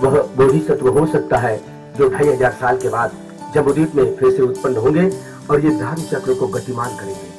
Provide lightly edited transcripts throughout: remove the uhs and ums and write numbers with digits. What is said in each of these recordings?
वह बोधिसत्व हो सकता है जो 2500 साल के बाद जम्बूद्वीप में फिर से उत्पन्न होंगे और ये धर्म चक्र को गतिमान करेंगे।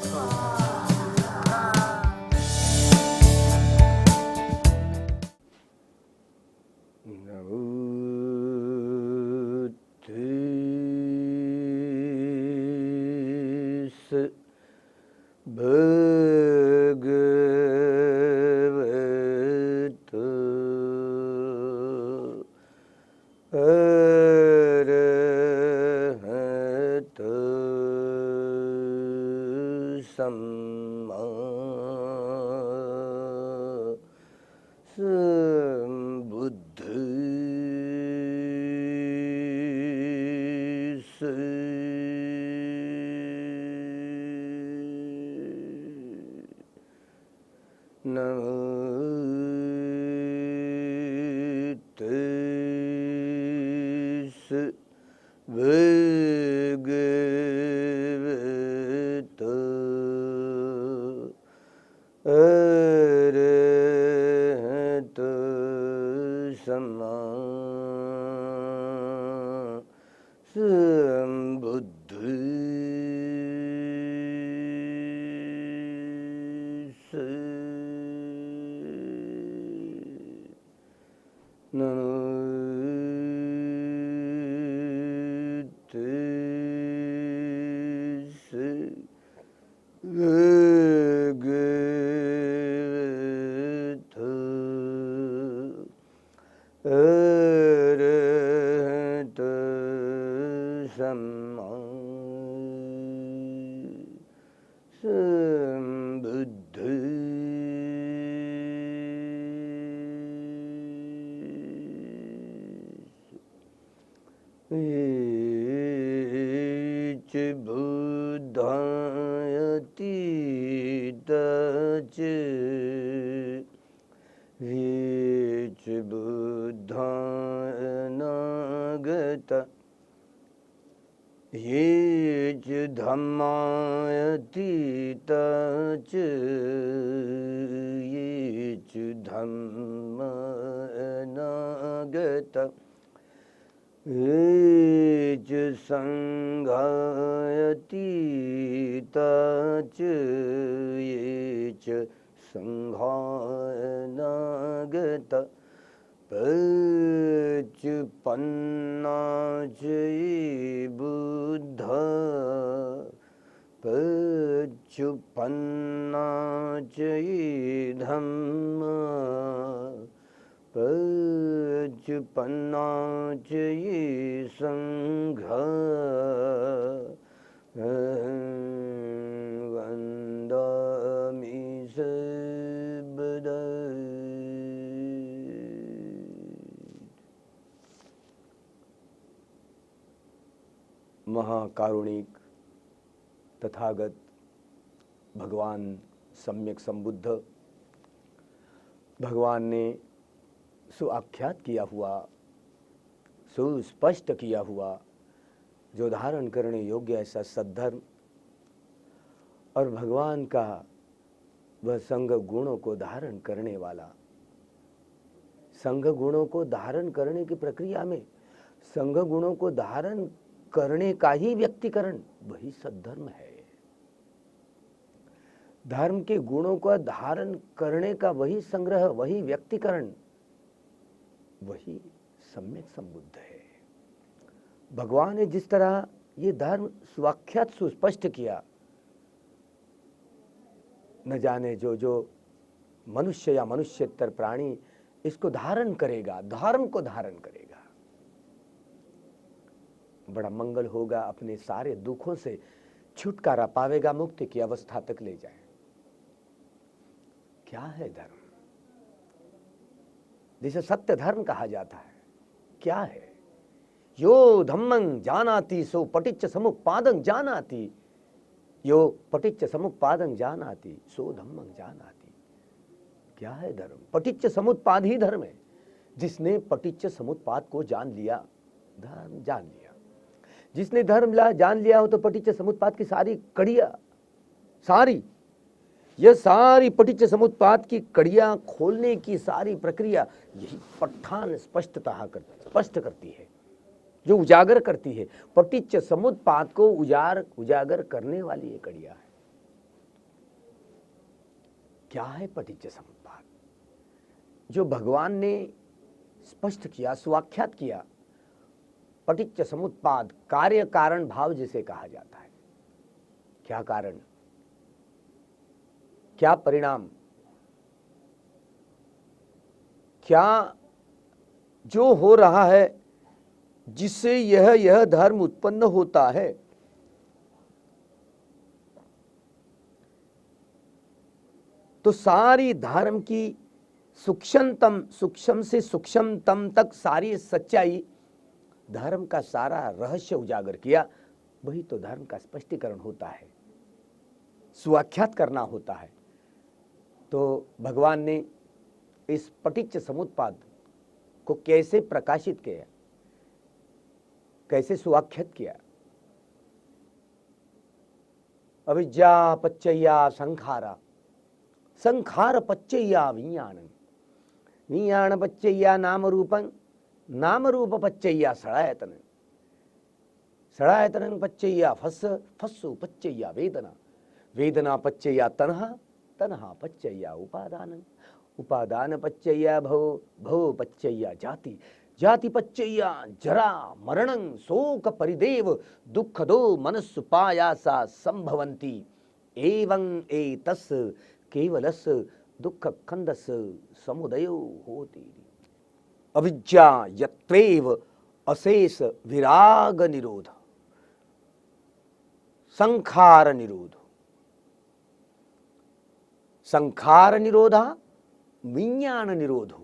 महाकारुणिक तथागत भगवान सम्यक संबुद्ध भगवान ने सुआख्यात किया हुआ, सुस्पष्ट किया हुआ, जो धारण करने योग्य ऐसा सद्धर्म और भगवान का वह संग गुणों को धारण करने वाला, संग गुणों को धारण करने की प्रक्रिया में संग गुणों को धारण करने का ही व्यक्तिकरण वही सद्धर्म है। धर्म के गुणों का धारण करने का वही संग्रह, वही व्यक्तिकरण, वही सम्यक संबुद्ध है। भगवान ने जिस तरह ये धर्म स्वाख्यात सुस्पष्ट किया, न जाने जो जो मनुष्य या मनुष्यतर प्राणी इसको धारण करेगा, धर्म को धारण करेगा, बड़ा मंगल होगा, अपने सारे दुखों से छुटकारा पावेगा, मुक्ति की अवस्था तक ले जाए। क्या है धर्म? जिसे सत्य धर्म कहा जाता है, क्या है? यो धम्मं जानाति सो पटिच्च समुपपादं जानाति, यो पटिच्च समुपपादं जानाति सो धम्मं जानाति। क्या है धर्म? पटिच्च समुत्पाद ही धर्म है। जिसने पटिच्च समुत्पाद को जान लिया, धर्म जान लिया। जिसने धर्म जान लिया हो तो पटिच्च समुत्पाद की सारी कड़ियां, सारी यह सारी पटिच्च समुत्पाद की कड़ियां खोलने की सारी प्रक्रिया यही पठान स्पष्ट करती है, जो उजागर करती है। पटिच्च समुत्पाद को उजागर करने वाली ये कड़ियां है। क्या है पटिच्च समुत्पाद? जो भगवान ने स्पष्ट किया, स्वाख्यात किया। पटिच्च समुत्पाद कार्य कारण भाव जिसे कहा जाता है। क्या कारण, क्या परिणाम, क्या जो हो रहा है जिससे यह धर्म उत्पन्न होता है, तो सारी धर्म की सूक्ष्म से सूक्ष्मतम तक सारी सच्चाई, धर्म का सारा रहस्य उजागर किया। वही तो धर्म का स्पष्टीकरण होता है, स्वाख्यात करना होता है। तो भगवान ने इस पटिच्च समुत्पाद को कैसे प्रकाशित किया, कैसे स्वाख्यात किया? अविद्या पच्चय्या संखारा, संखार पच्चय्या विज्ञानं, विज्ञान पच्चय्या नाम रूपं, नाम रूप पच्चय्या षडायतनं, षडायतनं पच्चय्या फस्सु पच्चय्या वेदना, वेदना पच्चय्या तन्हा, तन्हा पच्चय्या उपादानं, उपादान पच्चय्या भव, भव पच्चय्या जाति, जाति पच्चय्या जरा मरणं शोक परिदेव दुःखदो मनस्सुपायासा संभवन्ति, एवं एतस् केवलस दुःख खंदस समुदयो होति। अविद्या यत्वेव अशेष विराग निरोध, संखार निरोध, संखार निरोधा विज्ञान निरोधो,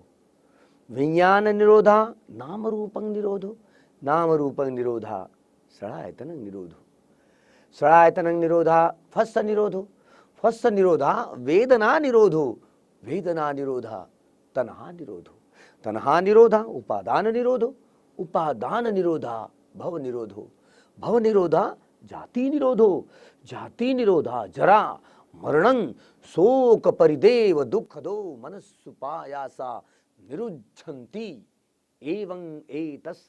विज्ञान निरोधा नाम रूपं निरोधो, नाम रूपं निरोधा षडायतनं निरोधो, षडायतनं निरोधा फस्स निरोधो, फस्स निरोधा वेदना निरोधो, वेदना निरोधा तन्हा निरोधो, तन्हा निरोधा उपादान निरोधो, उपादान निरोधा भव निरोधो, भव निरोधा जाति निरोधो, जाति निरोधा जरा मरणं शोक परिदेव दुःखदो मनस्सुपायासा निरुद्धन्ति, एवं एतस्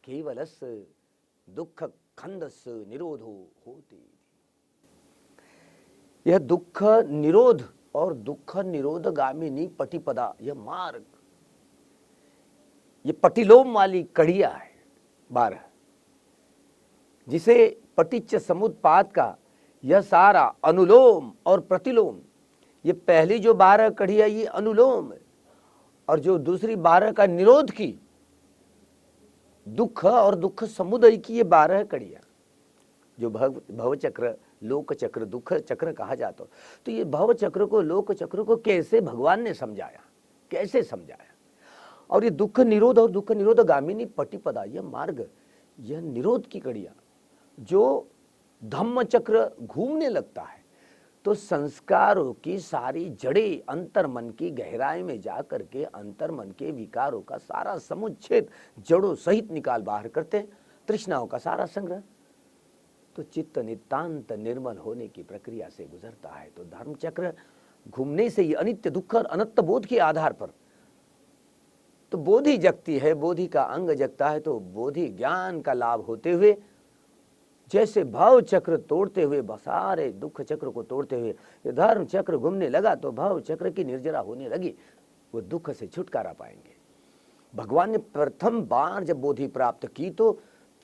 केवलस् दुःख खंदस् निरोधो होति। यह दुःख निरोध और दुःख निरोधगामिनी पटिपदा, यह मार्ग, ये पटिलोम वाली कड़िया है 12, जिसे पटिच्च समुत्पाद का यह सारा अनुलोम और प्रतिलोम, ये पहली जो 12 कड़िया ये अनुलोम है, और जो दूसरी 12 का निरोध की, दुख और दुख समुदय की ये 12 कड़िया, जो भव चक्र, लोक चक्र, दुख चक्र कहा जाता। तो ये भव चक्र को, लोक चक्र को कैसे भगवान ने समझाया, कैसे समझाया? और ये दुख निरोध और दुख निरोध गामिनी पटिपदा, यह मार्ग, यह निरोध की कड़िया, जो धम्म चक्र घूमने लगता है तो संस्कारों की सारी जड़ें अंतर मन की गहराई में जाकर के अंतर मन के विकारों का सारा समुच्छेद जड़ों सहित निकाल बाहर करते हैं, तृष्णाओं का सारा संग्रह, तो चित्त नितांत निर्मल होने की प्रक्रिया से गुजरता है। तो धर्म चक्र घूमने से ही अनित्य दुख और अनंत बोध के आधार पर तो बोधि जगती है, बोधि का अंग जगता है। तो बोधि ज्ञान का लाभ होते हुए जैसे भाव चक्र तोड़ते हुए, सारे दुख चक्र को तोड़ते हुए ये धर्म चक्र घूमने लगा, तो भाव चक्र की निर्जरा होने लगी, वो दुख से छुटकारा पाएंगे। भगवान ने प्रथम बार जब बोधि प्राप्त की तो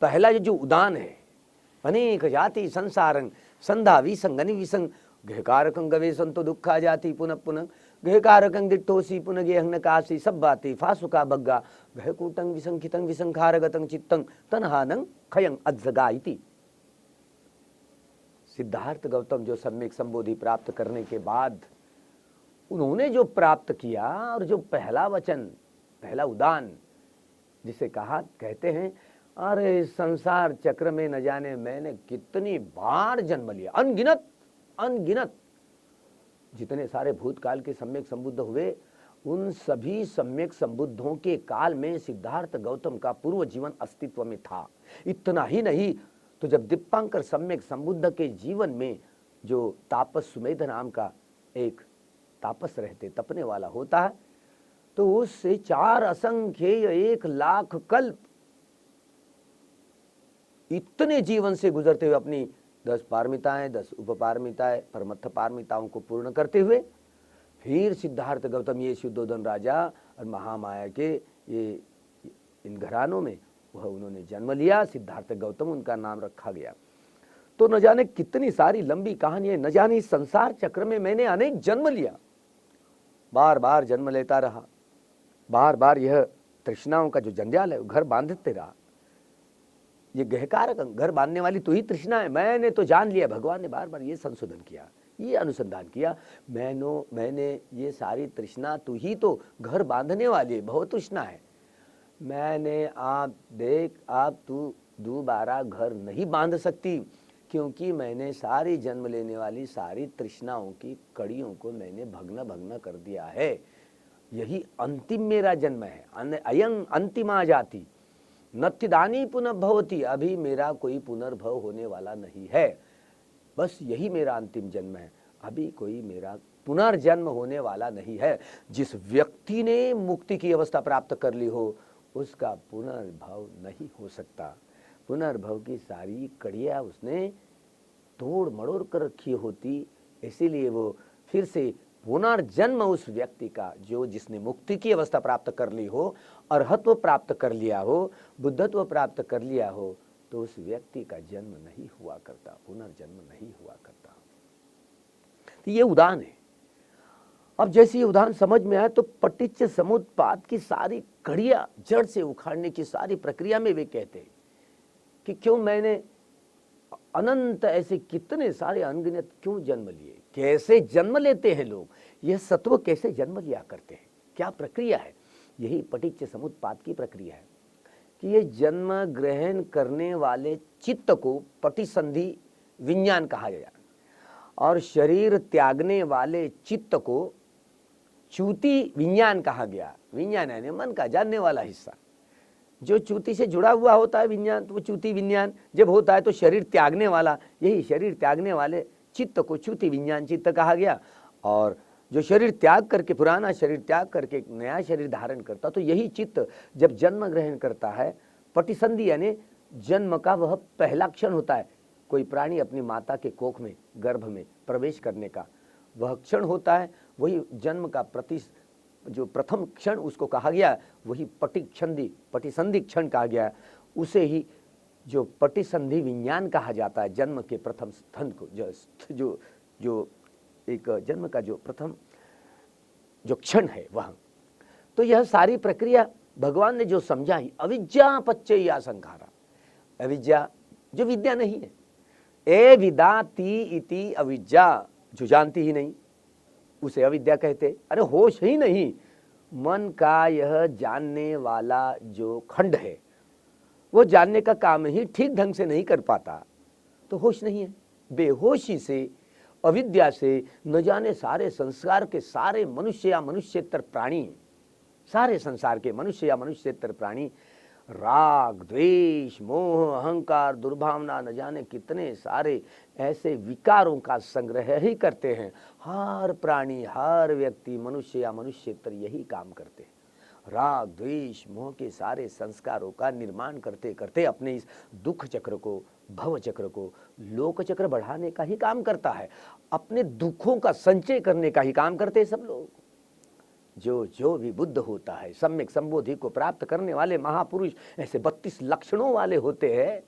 पहला ये जो उदान है, अनेक जाति संसारं संधा विसंग विसंग गहकारकं गवे संतो दुखा जाति पुनः पुनः गहकारकं दिट्टोसी पुनः गेहंग कासी सब बाती फासुका बग्गा गहकूटं विसंखितं विसंखारगतं चित्तं तन्हानं खयं अज्जगाइति। सिद्धार्थ गौतम जो सम्यक संबोधि प्राप्त करने के बाद उन्होंने जो प्राप्त किया, और जो पहला वचन, पहला उदान जिसे कहते हैं, अरे संसार चक्र में न जाने मैंने कितनी बार जन्म लिया, अनगिनत अनगिनत जितने सारे भूतकाल के सम्यक संबुद्ध हुए, उन सभी सम्यक संबुद्धों के काल में सिद्धार्थ गौतम का पूर्व जीवन अस्तित्व में था। इतना ही नहीं, तो जब दीपांकर सम्यक संबुद्ध के जीवन में जो तापस सुमेध नाम का एक तापस रहते, तपने वाला होता है, तो उससे 4 असंख्येय 1,00,000 कल्प इतने जीवन से गुजरते हुए अपनी 10 पारमिताएं, 10 उपपारमिताएं, परमत्थ पारमिताओं को पूर्ण करते हुए फिर सिद्धार्थ गौतम, ये शुद्धोधन राजा और महामाया के ये इन घरानों में वह उन्होंने जन्म लिया। सिद्धार्थ गौतम उनका नाम रखा गया। तो न जाने कितनी सारी लंबी कहानी है, न जाने इस संसार चक्र में मैंने अनेक जन्म लिया, बार बार जन्म लेता रहा, बार बार यह तृष्णाओं का जो जंजाल है वो घर बांधते रहा। ये गहकार घर बांधने वाली तो ही तृष्णा है। मैंने तो जान लिया, भगवान ने बार बार ये संशोधन किया, ये अनुसंधान किया, मैंने ये सारी तृष्णा तू ही तो घर बांधने वाली है, बहुत तृष्णा है। मैंने आप देख, आप तू दोबारा घर नहीं बांध सकती, क्योंकि मैंने सारी जन्म लेने वाली सारी तृष्णाओं की कड़ियों को मैंने भग्न भग्न कर दिया है। यही अंतिम मेरा जन्म है। अयं अंतिमा जाति नत्तिदानी पुनः भवति, अभी मेरा कोई पुनर्भव होने वाला नहीं है। बस यही मेरा अंतिम जन्म है, अभी कोई मेरा पुनर्जन्म होने वाला नहीं है। जिस व्यक्ति ने मुक्ति की अवस्था प्राप्त कर ली हो, उसका पुनर्भव नहीं हो सकता। पुनर्भव की सारी कड़ियाँ उसने तोड़ मड़ोड़ कर रखी होती, इसीलिए वो फिर से पुनर्जन्म उस व्यक्ति का, जो जिसने मुक्ति की अवस्था प्राप्त कर ली हो, अर्हत्व प्राप्त कर लिया हो, बुद्धत्व प्राप्त कर लिया हो, तो उस व्यक्ति का जन्म नहीं हुआ करता, पुनर्जन्म नहीं हुआ करता। तो ये उदाहरण है। अब जैसे ये उदाहरण समझ में आया, तो पटिच्च समुत्पाद की सारी कड़ियां जड़ से उखाड़ने की सारी प्रक्रिया में वे कहते हैं कि क्यों मैंने अनंत ऐसे कितने सारे अनगिनत क्यों जन्म लिए, कैसे जन्म लेते हैं लोग, यह सत्व कैसे जन्म लिया करते हैं, क्या प्रक्रिया है। यही पटिच्च समुत्पाद की प्रक्रिया है कि ये जन्म ग्रहण करने वाले चित्त को पटिसंधि विज्ञान कहा गया, और शरीर त्यागने वाले चित्त को च्युति विज्ञान कहा गया। विज्ञान यानी मन का जानने वाला हिस्सा, जो च्युति से जुड़ा हुआ होता है विज्ञान, तो वो च्युति विज्ञान जब होता है तो शरीर त्यागने वाला, यही शरीर त्यागने वाले चित्त को च्युति विज्ञान चित्त कहा गया। और जो शरीर त्याग करके, पुराना शरीर त्याग करके एक नया शरीर धारण करता, तो यही चित्त जब जन्म ग्रहण करता है, पटिसंधि यानी जन्म का वह पहला क्षण होता है। कोई प्राणी अपनी माता के कोख में, गर्भ में प्रवेश करने का वह क्षण होता है, वही जन्म का जो प्रथम क्षण उसको कहा गया, वही पटिसंधि क्षण कहा गया। उसे ही जो पटिसंधि विज्ञान कहा जाता है। जन्म के प्रथम स्थन को, जो एक जन्म का जो प्रथम जो क्षण है वह। तो यह सारी प्रक्रिया भगवान ने जो समझाई, अविद्या पच्चया संखारा, अविद्या जो विद्या नहीं है, ए विदाति इति अविद्या, जो जानती ही नहीं उसे अविद्या कहते। अरे होश ही नहीं, मन का यह जानने वाला जो खंड है, वो जानने का काम ही ठीक ढंग से नहीं कर पाता, तो होश नहीं है। बेहोशी से, अविद्या से न जाने सारे संसार के सारे मनुष्य या मनुष्येतर प्राणी, सारे संसार के मनुष्य या मनुष्येतर प्राणी राग, द्वेष, मोह, अहंकार, दुर्भावना, न जाने कितने सारे ऐसे विकारों का संग्रह ही करते हैं। हर प्राणी, हर व्यक्ति, मनुष्य या मनुष्येतर यही काम करते हैं। राग, द्वेष, मोह के सारे संस्कारों का निर्माण करते करते अपने इस दुख चक्र को, भव चक्र को, लोक चक्र बढ़ाने का ही काम करता है। अपने दुखों का संचय करने का ही काम करते हैं सब लोग। जो भी बुद्ध होता है, सम्यक संबोधि को प्राप्त करने वाले महापुरुष ऐसे 32 लक्षणों वाले होते हैं,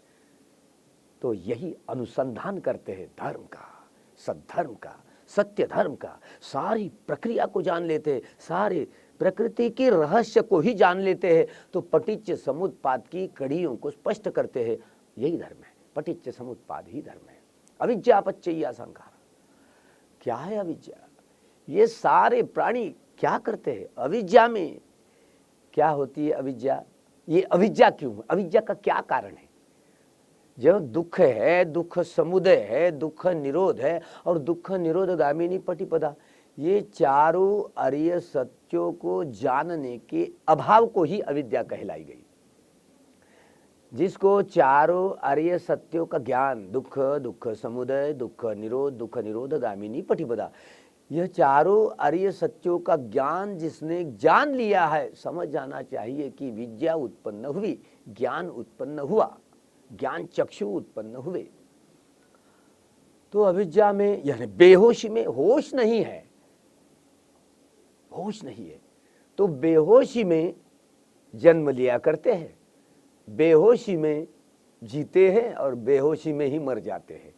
तो यही अनुसंधान करते हैं धर्म का, सद्धर्म का, सत्य धर्म का, सारी प्रक्रिया को जान लेते हैं, सारे प्रकृति के रहस्य को ही जान लेते हैं। तो पटिच्च समुत्पाद की कड़ियों को स्पष्ट करते हैं, यही धर्म है, पटिच्च समुत्पाद ही धर्म है। अविद्या पच्चया संखारा, क्या है अविद्या? ये सारे प्राणी क्या करते हैं? अविद्या में क्या होती है अविद्या? ये अविद्या क्यों? अविद्या का क्या कारण है? जो दुख है, दुख समुदय है, दुख निरोध है, और दुख निरोध गामिनी पटिपदा, ये चारों अरिय सत्यों को जानने के अभाव को ही अविद्या कहलाई गई। जिसको चारों अरिय सत्यों का ज्ञान, दुख, दुख समुदय, दुख निरोध गामिनी पटिपदा, यह चारों आर्य सत्यों का ज्ञान जिसने जान लिया है, समझ जाना चाहिए कि विद्या उत्पन्न हुई, ज्ञान उत्पन्न हुआ, ज्ञान चक्षु उत्पन्न हुए। तो अविद्या में यानी बेहोशी में होश नहीं है, होश नहीं है, तो बेहोशी में जन्म लिया करते हैं, बेहोशी में जीते हैं और बेहोशी में ही मर जाते हैं।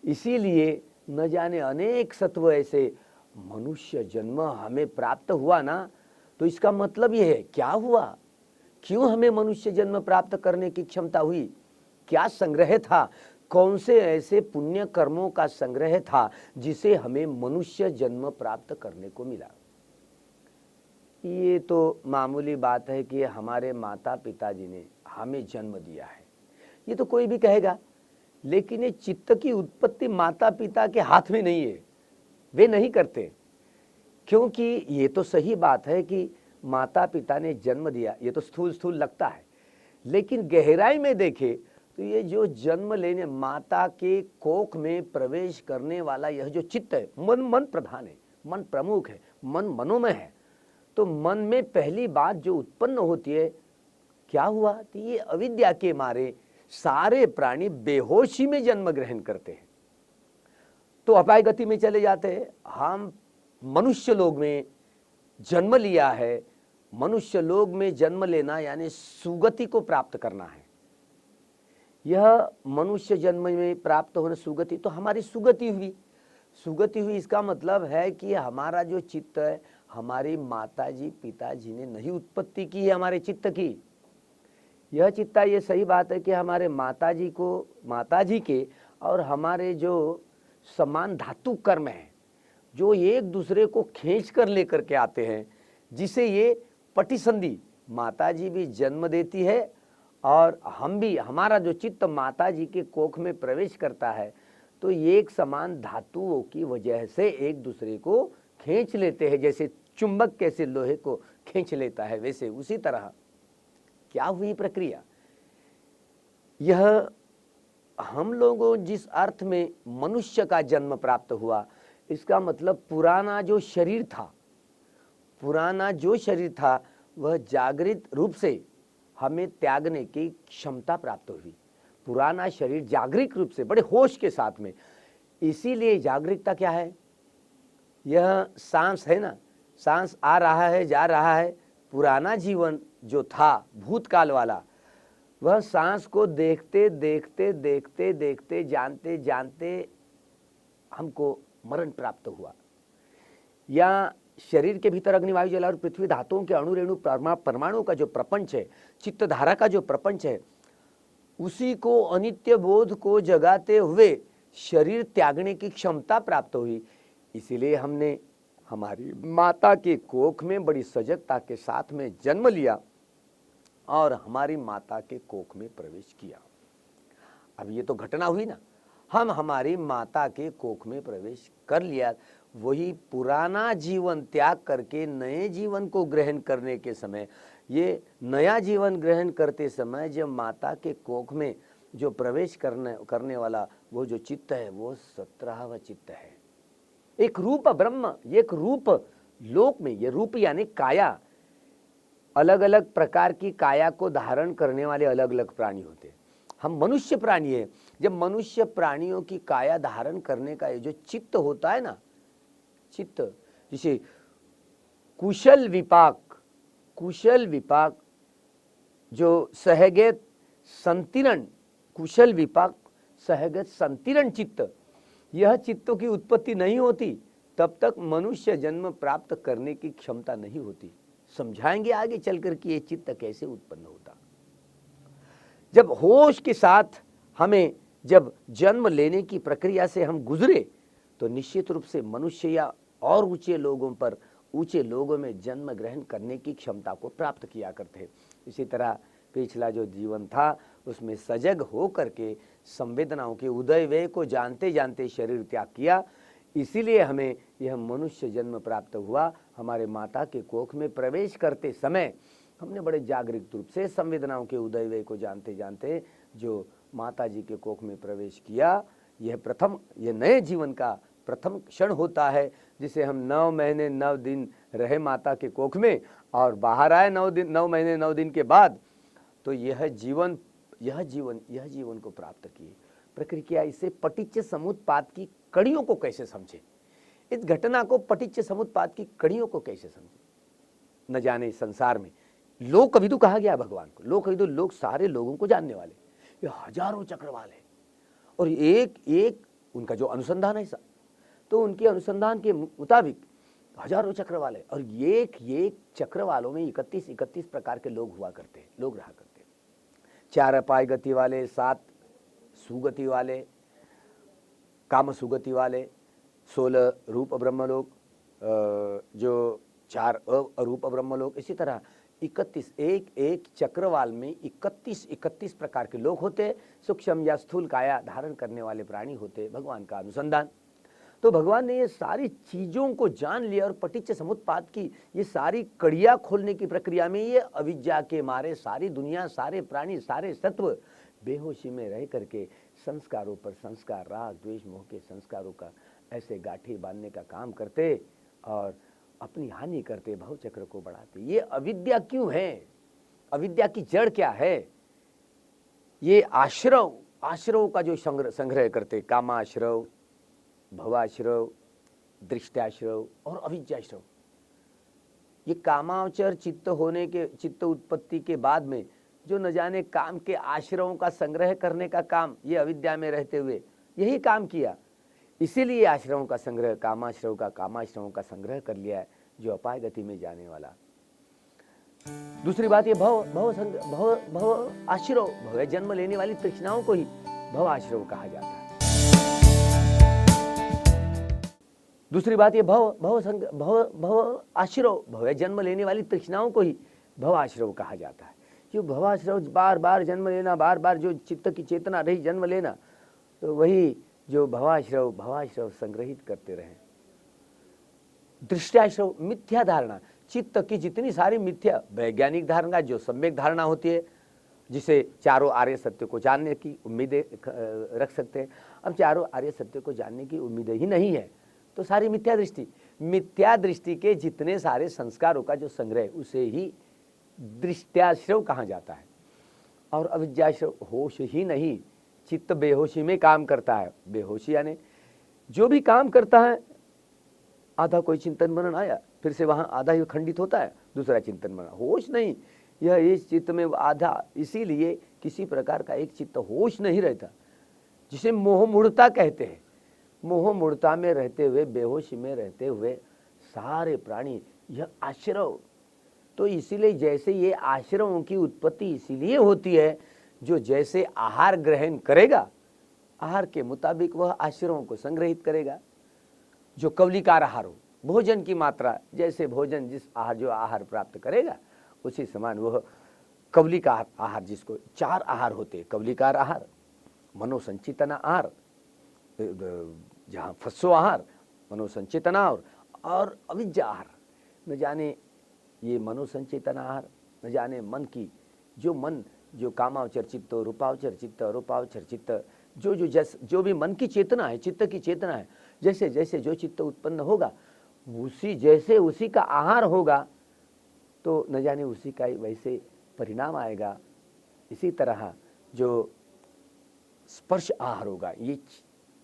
इसीलिए न जाने अनेक सत्व ऐसे मनुष्य जन्म हमें प्राप्त हुआ ना, तो इसका मतलब यह है क्या हुआ, क्यों हमें मनुष्य जन्म प्राप्त करने की क्षमता हुई, क्या संग्रह था, कौन से ऐसे पुण्य कर्मों का संग्रह था जिसे हमें मनुष्य जन्म प्राप्त करने को मिला। ये तो मामूली बात है कि हमारे माता पिताजी ने हमें जन्म दिया है, ये तो कोई भी कहेगा, लेकिन ये चित्त की उत्पत्ति माता पिता के हाथ में नहीं है, वे नहीं करते। क्योंकि ये तो सही बात है कि माता पिता ने जन्म दिया, ये तो स्थूल स्थूल लगता है, लेकिन गहराई में देखे तो ये जो जन्म लेने माता के कोख में प्रवेश करने वाला यह जो चित्त है, मन प्रधान है, मन प्रमुख है, मन मनोमय है। तो मन में पहली बात जो उत्पन्न होती है, क्या हुआ, तो ये अविद्या के मारे सारे प्राणी बेहोशी में जन्म ग्रहण करते हैं, तो अपाय गति में चले जाते हैं। हम मनुष्य लोक में जन्म लिया है, मनुष्य लोक में जन्म लेना यानी सुगति को प्राप्त करना है। यह मनुष्य जन्म में प्राप्त होने सुगति, तो हमारी सुगति हुई, सुगति हुई इसका मतलब है कि हमारा जो चित्त है, हमारी माताजी पिताजी ने नहीं उत्पत्ति की है हमारे चित्त की। यह चित्ता, ये सही बात है कि हमारे माताजी के और हमारे जो समान धातु कर्म है, जो एक दूसरे को खींच कर लेकर के आते हैं, जिसे ये पटिसंधि, माताजी भी जन्म देती है और हम भी, हमारा जो चित्त माताजी के कोख में प्रवेश करता है, तो एक समान धातुओं की वजह से एक दूसरे को खींच लेते हैं। जैसे चुंबक कैसे लोहे को खींच लेता है, वैसे उसी तरह क्या हुई प्रक्रिया। यह हम लोगों जिस अर्थ में मनुष्य का जन्म प्राप्त हुआ, इसका मतलब पुराना जो शरीर था, पुराना जो शरीर था वह जागृत रूप से हमें त्यागने की क्षमता प्राप्त हुई। पुराना शरीर जागृत रूप से, बड़े होश के साथ में। इसीलिए जागृतता क्या है, यह सांस है ना, सांस आ रहा है जा रहा है। पुराना जीवन जो था भूतकाल वाला, वह सांस को देखते देखते देखते देखते जानते जानते हमको मरण प्राप्त हुआ। या शरीर के भीतर अग्निवायु जल और पृथ्वी धातुओं के अणु रेणु परमाणु का जो प्रपंच है, चित्त धारा का जो प्रपंच है, उसी को अनित्य बोध को जगाते हुए शरीर त्यागने की क्षमता प्राप्त हुई। इसीलिए हमने हमारी माता के कोख में बड़ी सजगता के साथ में जन्म लिया और हमारी माता के कोख में प्रवेश किया। अब ये तो घटना हुई ना, हम हमारी माता के कोख में प्रवेश कर लिया। वही पुराना जीवन त्याग करके नए जीवन को ग्रहण करने के समय, ये नया जीवन ग्रहण करते समय जब माता के कोख में जो प्रवेश करने वाला वो जो चित्त है, वो 17वां चित्त है। एक रूप ब्रह्म, एक रूप लोक में, ये रूप यानी काया, अलग अलग प्रकार की काया को धारण करने वाले अलग अलग प्राणी होते हैं। हम मनुष्य प्राणी है, जब मनुष्य प्राणियों की काया धारण करने का ये जो चित्त होता है ना, चित्त जिसे कुशल विपाक जो सहगत संतीर्ण, कुशल विपाक सहगत संतीर्ण चित्त, यह चित्तों की उत्पत्ति नहीं होती तब तक मनुष्य जन्म प्राप्त करने की क्षमता नहीं होती। समझाएंगे आगे चलकर कि ये चित्त कैसे उत्पन्न होता। जब होश के साथ हमें जब जन्म लेने की प्रक्रिया से हम गुजरे, तो निश्चित रूप से मनुष्य या और ऊंचे लोगों में जन्म ग्रहण करने की क्षमता को प्राप्त किया करते। इसी तरह पिछला जो जीवन था उसमें सजग हो करके संवेदनाओं के उदय व्यय को जानते जानते शरीर त्याग किया। इसीलिए हमें यह मनुष्य जन्म प्राप्त हुआ। हमारे माता के कोख में प्रवेश करते समय हमने बड़े जागृत रूप से संवेदनाओं के उदय व्यय को जानते जानते जो माता जी के कोख में प्रवेश किया, यह नए जीवन का प्रथम क्षण होता है जिसे हम 9 महीने 9 दिन रहे माता के कोख में और बाहर आए 9 महीने 9 दिन के बाद, तो यह जीवन को प्राप्त किए। प्रक्रिया इसे पटिच्च समुत्पाद की कड़ियों को कैसे समझे, इस घटना को पटिच्च समुत्पाद की कड़ियों को कैसे समझे। न जाने संसार में लोकविदु कहा गया भगवान को। लोकविदु लोग सारे लोगों को जानने वाले, ये हजारों चक्रवाल है और एक एक उनका जो अनुसंधान है तो उनके अनुसंधान के मुताबिक हजारों चक्रवाल है और एक चक्रवालों में 31 प्रकार के लोग हुआ करते हैं, लोग रहा करते हैं। 4 अपाय गति वाले, 7 सुगति वाले, काम सुगति वाले, 16 रूप ब्रह्मलोक, जो 4 अरूप ब्रह्मलोक, इसी तरह 31 एक चक्रवाल में 31 प्रकार के लोग होते, सूक्ष्म या स्थूल काया धारण करने वाले प्राणी होते। भगवान का अनुसंधान, तो भगवान ने ये सारी चीजों को जान लिया और पटिच्च समुत्पाद की ये सारी कड़ियां खोलने की प्रक्रिया में ये अविद्या के मारे सारी दुनिया, सारे प्राणी, सारे सत्व बेहोशी में रह करके संस्कारों पर संस्कार, राग द्वेष मोह के संस्कारों का ऐसे गांठी बांधने का काम करते और अपनी हानि करते, भवचक्र को बढ़ाते। ये अविद्या क्यों है, अविद्या की जड़ क्या है? ये आश्रव का जो संग्रह करते, कामाश्रव, भवाश्रव, दृष्टाश्रव और अविद्याश्रव। ये कामावचर चित्त उत्पत्ति के बाद में जो न जाने काम के आश्रवों का संग्रह करने का काम ये अविद्या में रहते हुए यही काम किया, इसीलिए आश्रवों का संग्रह, कामाश्रव का कामाश्रवों का संग्रह कर लिया है जो अपाय गति में जाने वाला। दूसरी बात ये भव आश्रव, भव जन्म लेने वाली तृष्णाओं को ही भव आश्रव कहा जाता है। दूसरी बात ये भव आश्रव, भव जन्म लेने वाली तृष्णाओं को ही भव आश्रव कहा जाता है। जो भव आश्रव बार बार जन्म लेना, बार बार जो चित्त की चेतना रही जन्म लेना, तो वही जो भवाश्रव संग्रहित करते रहे। दृष्टाश्रव, मिथ्या धारणा, चित्त की जितनी सारी मिथ्या वैज्ञानिक धारणा जो सम्यक धारणा होती है, जिसे चारों आर्य सत्य को जानने की उम्मीदें रख सकते हैं। अब चारों आर्य सत्य को जानने की उम्मीदें ही नहीं है तो सारी मिथ्या दृष्टि के जितने सारे संस्कारों का जो संग्रह, उसे ही दृष्टाश्रव कहा जाता है। और अविद्याश्रव, होश ही नहीं, चित्त बेहोशी में काम करता है। बेहोशी यानी जो भी काम करता है, आधा कोई चिंतन मनन आया, फिर से वहां आधा ही खंडित होता है, दूसरा चिंतन मनन, होश नहीं। यह इस चित्त में आधा, इसीलिए किसी प्रकार का एक चित्त होश नहीं रहता, जिसे मोह मूढ़ता कहते हैं। मोह मूढ़ता में रहते हुए, बेहोशी में रहते हुए सारे प्राणी, यह आश्रव। तो इसीलिए जैसे ये आश्रवों की उत्पत्ति इसीलिए होती है, जो जैसे आहार ग्रहण करेगा, आहार के मुताबिक वह आश्रवों को संग्रहित करेगा। जो कवलिकार आहार हो, भोजन की मात्रा, जैसे भोजन जिस आहार प्राप्त करेगा, उसी समान वह कवलिकार आहार, जिसको 4 आहार होते, कवलिकार आहार, मनोसंचितना आहार, जहाँ फस्सो आहार, मनोसंचेतना और अविद्या आहार। न जाने ये मनोसंचेतना आहार, न जाने मन की जो कामावचर चित्त, रूपावचर चित्त, अरूपावचर चित्त, जो भी मन की चेतना है, चित्त की चेतना है, जैसे जैसे जो चित्त उत्पन्न होगा, उसी का आहार होगा, तो न जाने उसी का वैसे परिणाम आएगा। इसी तरह जो स्पर्श आहार होगा, ये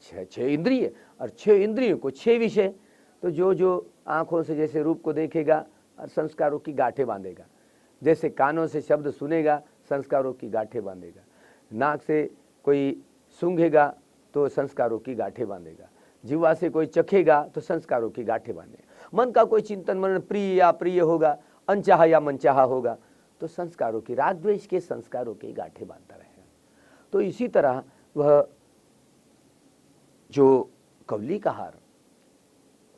6 इंद्रिय, और 6 इंद्रियों को 6 विषय, तो जो आंखों से जैसे रूप को देखेगा और संस्कारों की गांठें बांधेगा, जैसे कानों से शब्द सुनेगा, संस्कारों की गांठें बांधेगा, नाक से कोई सूंघेगा तो संस्कारों की गांठें बांधेगा, जिह्वा से कोई चखेगा तो संस्कारों की गांठें बांधेगा, मन का कोई चिंतन मनन प्रिय या अप्रिय होगा, अनचाहा या मनचाहा होगा, तो संस्कारों की, राग द्वेष के संस्कारों की गांठें बांधता रहेगा। तो इसी तरह वह जो कवलिक आहार,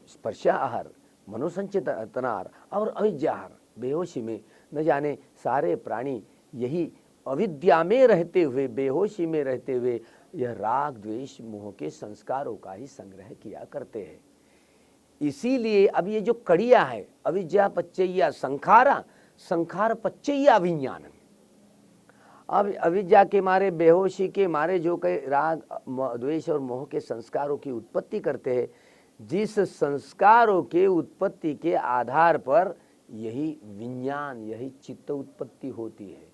स्पर्शा आहार, मनोसंचेतना आहार और अविद्या आहार, बेहोशी में न जाने सारे प्राणी यही अविद्या में रहते हुए, बेहोशी में रहते हुए यह राग द्वेष मोह के संस्कारों का ही संग्रह किया करते हैं। इसीलिए अब ये जो कड़िया है, अविद्या पच्चैया संखारा, संखार पच्चैया विज्ञान, अब अविद्या के मारे, बेहोशी के मारे जो कई राग द्वेष और मोह के संस्कारों की उत्पत्ति करते हैं, जिस संस्कारों के उत्पत्ति के आधार पर यही विज्ञान, यही चित्त उत्पत्ति होती है,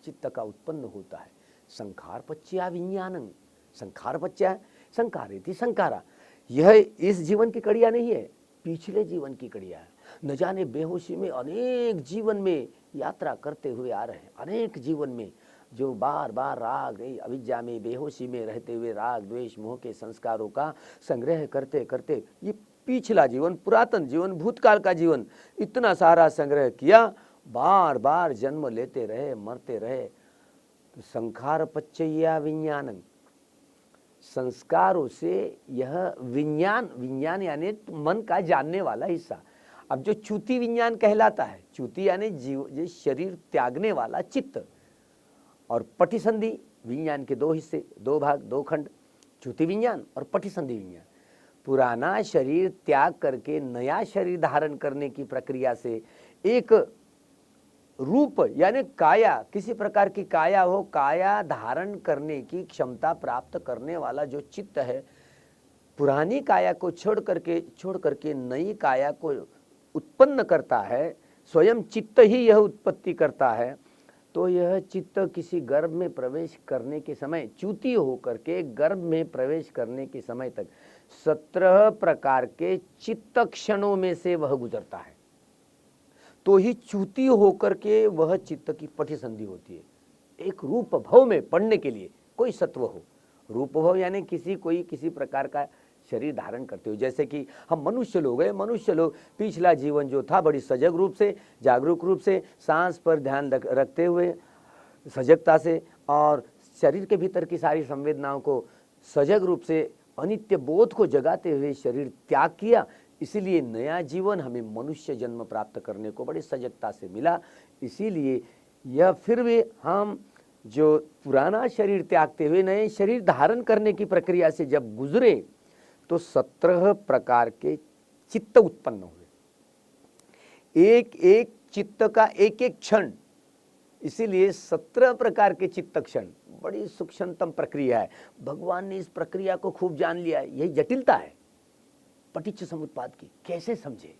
चित्त का उत्पन्न होता है। संखार पच्चया विज्ञानं, संखार पच्चया संकारेति संकारा। यह इस जीवन की कड़िया नहीं है, पिछले जीवन की कड़िया है। न जाने बेहोशी में अनेक जीवन में यात्रा करते हुए आ रहे हैं, अनेक जीवन में जो बार बार राग अविद्या में बेहोशी में रहते हुए राग द्वेष मोह के संस्कारों का संग्रह करते करते ये पिछला जीवन, पुरातन जीवन, भूतकाल का जीवन इतना सारा संग्रह किया, बार बार जन्म लेते रहे, मरते रहे। तो संखार पच्चया विज्ञानं, संस्कारों से यह विज्ञान, विज्ञान यानी मन का जानने वाला हिस्सा। अब जो च्युति विज्ञान कहलाता है, च्युति यानी जीव शरीर त्यागने वाला चित्त, और पटिसंधि विज्ञान के दो हिस्से, दो भाग, दो खंड, च्युति विज्ञान और पटिसंधि विज्ञान। पुराना शरीर त्याग करके नया शरीर धारण करने की प्रक्रिया से एक रूप यानी काया, किसी प्रकार की काया हो, काया धारण करने की क्षमता प्राप्त करने वाला जो चित्त है, पुरानी काया को छोड़ करके नई काया को उत्पन्न करता है, स्वयं चित्त ही यह उत्पत्ति करता है। तो यह चित्त किसी गर्भ में प्रवेश करने के समय, च्युति होकर के गर्भ में प्रवेश करने के समय तक 17 प्रकार के चित्त क्षणों में से वह गुजरता है। तो ही च्युति होकर के वह चित्त की पटिसंधि होती है। एक रूप भव में पढ़ने के लिए कोई सत्व हो, रूप भव यानी किसी प्रकार का शरीर धारण करते हो। जैसे कि हम मनुष्य लोग हैं, मनुष्य लोग पिछला जीवन जो था बड़ी सजग रूप से, जागरूक रूप से, सांस पर ध्यान रखते हुए सजगता से और शरीर के भीतर की सारी संवेदनाओं को सजग रूप से अनित्य बोध को जगाते हुए शरीर त्याग किया। इसीलिए नया जीवन हमें मनुष्य जन्म प्राप्त करने को बड़ी सजगता से मिला। इसीलिए यह फिर भी हम जो पुराना शरीर त्यागते हुए नए शरीर धारण करने की प्रक्रिया से जब गुजरे तो 17 प्रकार के चित्त उत्पन्न हुए, एक एक चित्त का एक एक क्षण। इसीलिए 17 प्रकार के चित्त क्षण बड़ी सूक्ष्मतम प्रक्रिया है। भगवान ने इस प्रक्रिया को खूब जान लिया है, यही जटिलता है पटिच्च समुत्पाद की। कैसे समझे?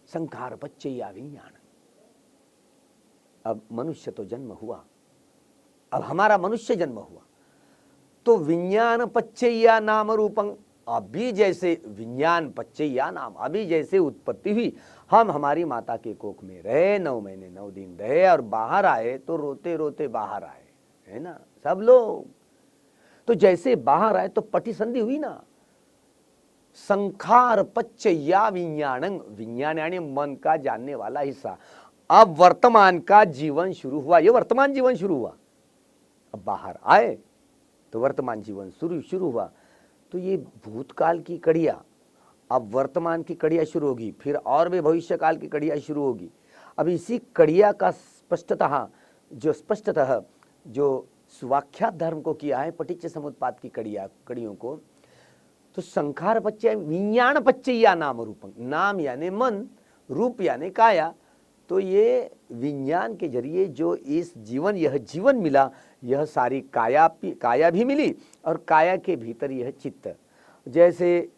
संखार पच्चया विज्ञान। अब मनुष्य तो जन्म हुआ, अब हमारा मनुष्य जन्म हुआ तो विज्ञान पच्चया नाम रूपं, अभी जैसे विज्ञान पच्चया नाम, अभी जैसे उत्पत्ति हुई, हम हमारी माता के कोख में रहे, 9 महीने 9 दिन रहे और बाहर आए तो रोते रोते बाहर आए, है ना सब लोग। तो जैसे बाहर आए तो पटिसंधि हुई ना। संखार पच्चया विज्ञानं, विज्ञान यानी मन का जानने वाला हिस्सा। अब वर्तमान का जीवन शुरू हुआ, ये वर्तमान जीवन शुरू हुआ। अब बाहर आए तो वर्तमान जीवन शुरू हुआ। तो ये भूतकाल की कड़िया, अब वर्तमान की कड़िया शुरू होगी, फिर और भी भविष्य काल की कड़िया शुरू होगी। अब इसी कड़िया का स्पष्टतः जो स्वाख्यात धर्म को किया है पटिच्च समुत्पाद की कड़ियों को, तो संखार पच्चय विज्ञान पच्चया नाम रूपं, नाम यानी मन, रूप यानी काया। तो ये विज्ञान के जरिए जो इस जीवन, यह जीवन मिला, यह सारी काया भी मिली और काया के भीतर यह चित्त। जैसे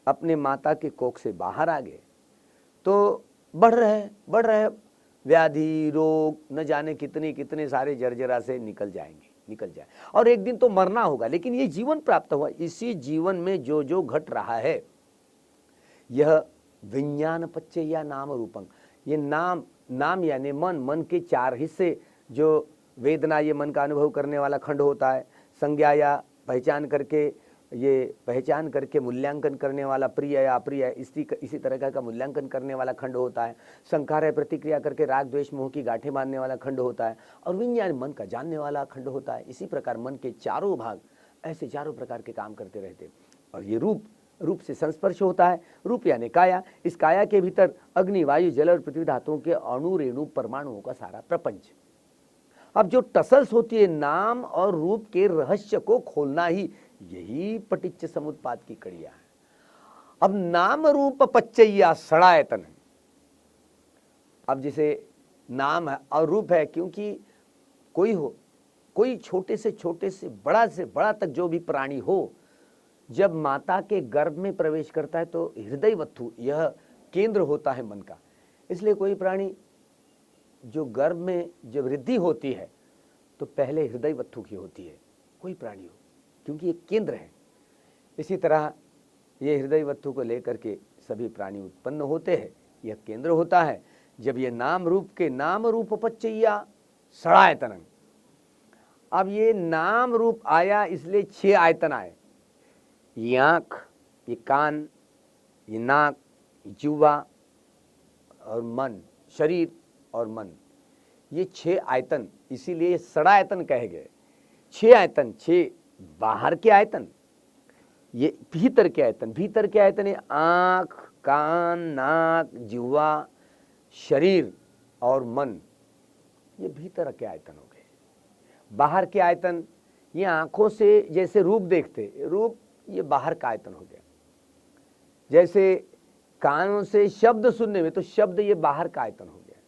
अपने माता के कोख से बाहर आ गए तो बढ़ रहे व्याधि रोग न जाने कितने सारे जर्जरा से निकल जाए और एक दिन तो मरना होगा। लेकिन ये जीवन प्राप्त हुआ, इसी जीवन में जो जो घट रहा है यह विज्ञान पच्चया नाम रूपं। ये नाम यानी मन के 4 हिस्से, जो वेदना ये मन का अनुभव करने वाला खंड होता है, संज्ञा या पहचान करके मूल्यांकन करने वाला प्रिय या अप्रिय, इसी तरह का मूल्यांकन करने वाला खंड होता है। संखार है प्रतिक्रिया करके राग द्वेष मोह की गांठें बांधने वाला खंड होता है और विज्ञान मन का जानने वाला खंड होता है। इसी प्रकार मन के 4 भाग ऐसे 4 प्रकार के काम करते रहते। और ये रूप से संस्पर्श होता है, रूप यानी काया। इस काया के भीतर अग्नि वायु जल और पृथ्वी धातुओं के अणु रेणु परमाणुओं का सारा प्रपंच। अब जो टसल्स होती है नाम और रूप के रहस्य को खोलना ही यही पटिच्च समुत्पाद की कड़िया है। अब नाम रूप पच्चया षडायतन है। अब जैसे नाम है और रूप है, क्योंकि कोई छोटे से बड़ा तक जो भी प्राणी हो, जब माता के गर्भ में प्रवेश करता है तो हृदय वत्थु यह केंद्र होता है मन का। इसलिए कोई प्राणी जो गर्भ में जब वृद्धि होती है तो पहले हृदय वत्थु की होती है, कोई प्राणी हो, क्योंकि ये केंद्र है। इसी तरह ये हृदय वत्थु को लेकर के सभी प्राणी उत्पन्न होते हैं, यह केंद्र होता है। जब ये नाम रूप के नाम रूपपच्चय्या षडायतनम, अब ये नाम रूप आया इसलिए 6 आयतन आए, ये आँख, ये कान, ये नाक, ये जिह्वा और मन, शरीर और मन, ये 6 आयतन, इसीलिए षडायतन कहे गए। 6 आयतन, 6 बाहर के आयतन, ये भीतर के आयतन। भीतर के आयतन है आँख, कान, नाक, जिह्वा, शरीर और मन, ये भीतर के आयतन हो गए। बाहर के आयतन, ये आंखों से जैसे रूप देखते, रूप ये बाहर का आयतन हो गया। जैसे कानों से शब्द सुनने में, तो शब्द ये बाहर का आयतन हो गया।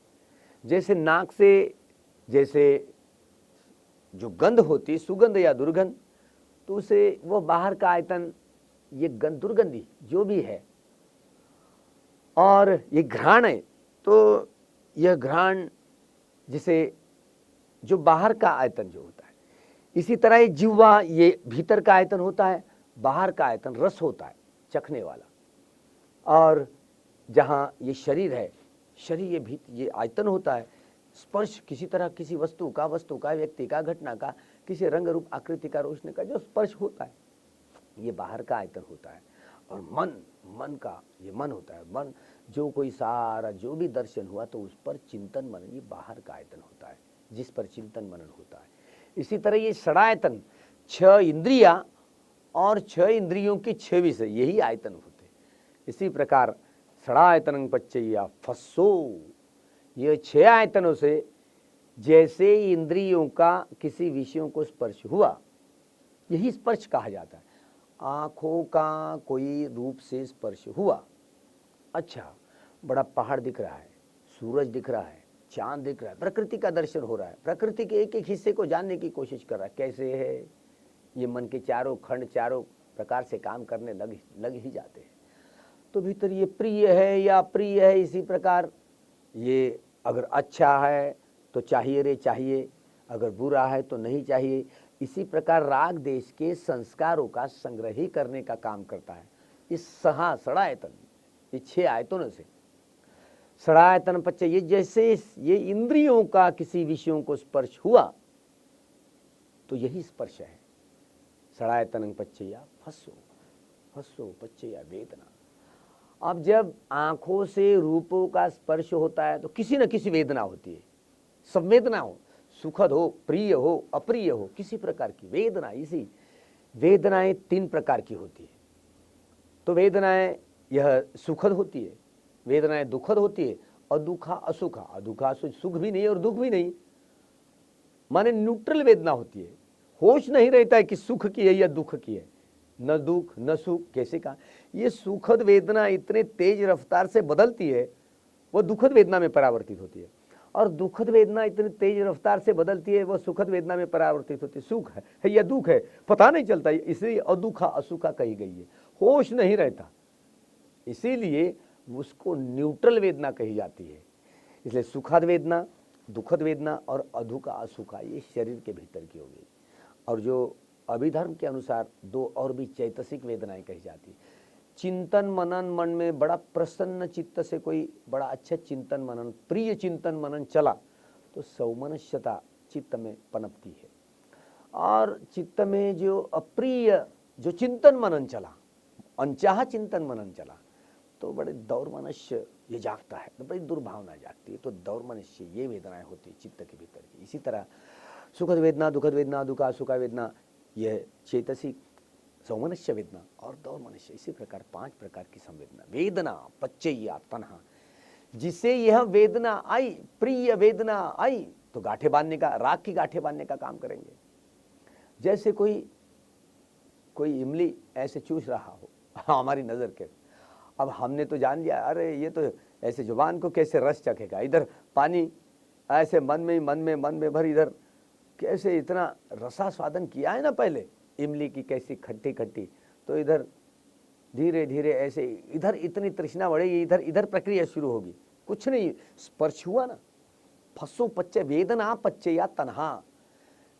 जैसे नाक से जैसे जो गंध होती, सुगंध या दुर्गंध, तो उसे वो बाहर का आयतन, ये गंध दुर्गंधी जो भी है। और ये घ्राण है, तो यह घ्राण जिसे जो बाहर का आयतन जो होता है। इसी तरह ये जिह्वा, ये भीतर का आयतन होता है, बाहर का आयतन रस होता है, चखने वाला। और जहाँ ये शरीर है, शरीर ये आयतन होता है, स्पर्श किसी तरह किसी वस्तु का, व्यक्ति का, घटना का, किसी रंग रूप आकृति का, रोशनी का जो स्पर्श होता है, ये बाहर का आयतन होता है। और मन का ये मन होता है। मन जो कोई सारा जो भी दर्शन हुआ तो उस पर चिंतन मनन, ये बाहर का आयतन होता है, जिस पर चिंतन मनन होता है। इसी तरह ये षडायतन, 6 इंद्रिया और 6 इंद्रियों के 6 विषय, यही आयतन होते। इसी प्रकार षडायतनं पच्चय्या फस्सो, ये 6 आयतनों से जैसे इंद्रियों का किसी विषयों को स्पर्श हुआ, यही स्पर्श कहा जाता है। आंखों का कोई रूप से स्पर्श हुआ, अच्छा बड़ा पहाड़ दिख रहा है, सूरज दिख रहा है, चांद दिख रहा है, प्रकृति का दर्शन हो रहा है, प्रकृति के एक एक हिस्से को जानने की कोशिश कर रहा है, कैसे है ये, मन के चारों खंड चारों प्रकार से काम करने लग ही जाते हैं। तो भीतर ये प्रिय है या अप्रिय है, इसी प्रकार ये अगर अच्छा है तो चाहिए रे चाहिए, अगर बुरा है तो नहीं चाहिए। इसी प्रकार राग देश के संस्कारों का संग्रह ही करने का काम करता है इस षडायतन, ये 6 आयतनों से। षडायतन पच्चय, ये जैसे ये इंद्रियों का किसी विषयों को स्पर्श हुआ तो यही स्पर्श है। षडायतन पच्चया फस्सो पच्चया वेदना। अब जब आंखों से रूपों का स्पर्श होता है तो किसी न किसी वेदना होती है, संवेदना हो, सुखद हो, प्रिय हो, अप्रिय हो, किसी प्रकार की वेदना। इसी वेदनाएं 3 प्रकार की होती है। तो वेदनाएं यह सुखद होती है, वेदनाएं दुखद होती है, अदुखा असुखा। अदुखा सुख भी नहीं और दुख भी नहीं, माने न्यूट्रल वेदना होती है। होश नहीं रहता है कि सुख की है या दुख की है, न दुख न सुख। कैसे कहा, ये सुखद वेदना इतने तेज रफ्तार से बदलती है, वो दुखद वेदना में परावर्तित होती है। और दुखद वेदना इतनी तेज रफ्तार से बदलती है, वो सुखद वेदना में परावर्तित होती है। सुख है या दुख है पता नहीं चलता, इसलिए अदुखा असुखा कही गई है, होश नहीं रहता, इसीलिए उसको न्यूट्रल वेदना कही जाती है। इसलिए सुखद वेदना, दुखद वेदना और अधुका असुखा ये शरीर के भीतर की हो गई। और जो अभिधर्म के अनुसार 2 और भी चैतसिक वेदनाएं कही जाती है। चिंतन मनन, मन में बड़ा प्रसन्न चित्त से कोई बड़ा अच्छा चिंतन मनन, प्रिय चिंतन मनन चला तो सौमनस्यता चित्त में पनपती है। और चित्त में जो अप्रिय जो चिंतन मनन चला, अनचाहा चिंतन मनन चला, तो बड़े दौर्मनस्य ये जागता है, तो बड़ी दुर्भावना जागती है। तो दौर्मनस्य ये वेदनाएं होती है चित्त के भीतर की। इसी तरह सुखद वेदना, दुखद वेदना, दुखा सुखा वेदना, यह चेतसिक, सौमनस्य वेदना और दौर्मनस्य। इसी प्रकार 5 प्रकार की संवेदना। वेदना पच्चय्या तन्हा, जिसे यह वेदना आई, प्रिय वेदना आई, तो गांठे बांधने का, राग की गांठे बांधने का काम करेंगे। जैसे कोई इमली ऐसे चूस रहा हो हमारी नजर के, अब हमने तो जान लिया, अरे ये तो ऐसे जुबान को कैसे रस चखेगा, इधर पानी ऐसे मन में भर, इधर कैसे इतना रसास्वादन किया है ना पहले इमली की, कैसी खट्टी खट्टी, तो इधर धीरे धीरे ऐसे इधर इतनी तृष्णा बढ़ेगी, इधर इधर प्रक्रिया शुरू होगी। कुछ नहीं, स्पर्श हुआ ना, फसो पच्चे वेदना पच्चे या तन्हा।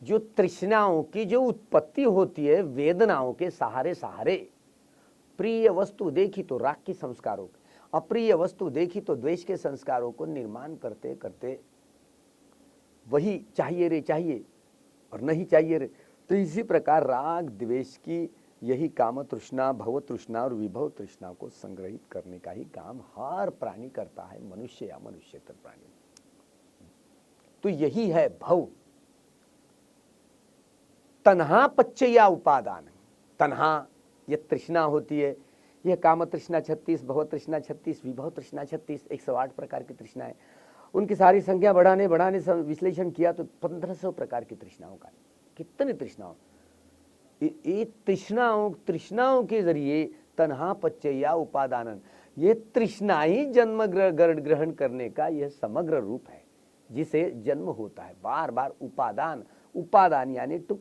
जो तृष्णाओं की जो उत्पत्ति होती है वेदनाओं के सहारे सहारे। प्रिय वस्तु देखी तो राग की संस्कारों, अप्रिय वस्तु देखी तो द्वेष के संस्कारों को निर्माण करते करते वही चाहिए रे चाहिए और नहीं चाहिए रे। तो इसी प्रकार राग द्वेष की यही काम तृष्णा, भव तृष्णा और विभव तृष्णा को संग्रहित करने का ही काम हर प्राणी करता है, मनुष्य या मनुष्यतर प्राणी। तो यही है भव। तन्हा पच्चया उपादान। तन्हा ये तृष्णा होती है, यह काम तृष्णा 36, भव तृष्णा 36, विभव तृष्णा 36, 108 प्रकार की तृष्णा है। उनकी सारी संख्या बढ़ाने विश्लेषण किया तो 1500 प्रकार की तृष्णाओं का। कितनी तृष्णाओं, ये तृष्णाओं के जरिए तन्हा पच्चया उपादानन, ये तृष्णा ही जन्म ग्रहण करने का यह समग्र रूप है जिसे जन्म होता है। बार बार उपादान, उपादान यानी टू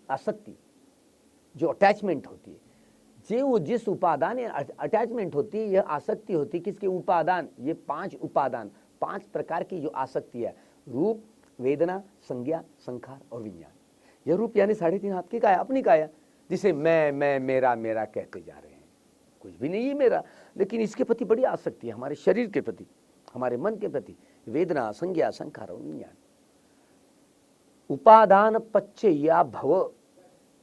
आसक्ति, जो अटैचमेंट होती है, जो जिस उपादान या अटैचमेंट होती है, यह आसक्ति होती है। किसके उपादान? ये 5 उपादान, 5 प्रकार की जो आसक्ति है, रूप, वेदना, संज्ञा, संखार और विज्ञान। यह रूप यानी 3.5 हाथ की काया, अपनी काया, जिसे मैं मेरा मेरा कहते जा रहे हैं। कुछ भी नहीं है मेरा, लेकिन इसके प्रति बड़ी आसक्ति है, हमारे शरीर के प्रति, हमारे मन के प्रति। वेदना, संज्ञा, संखार और विज्ञान। उपादान पच्चया भव,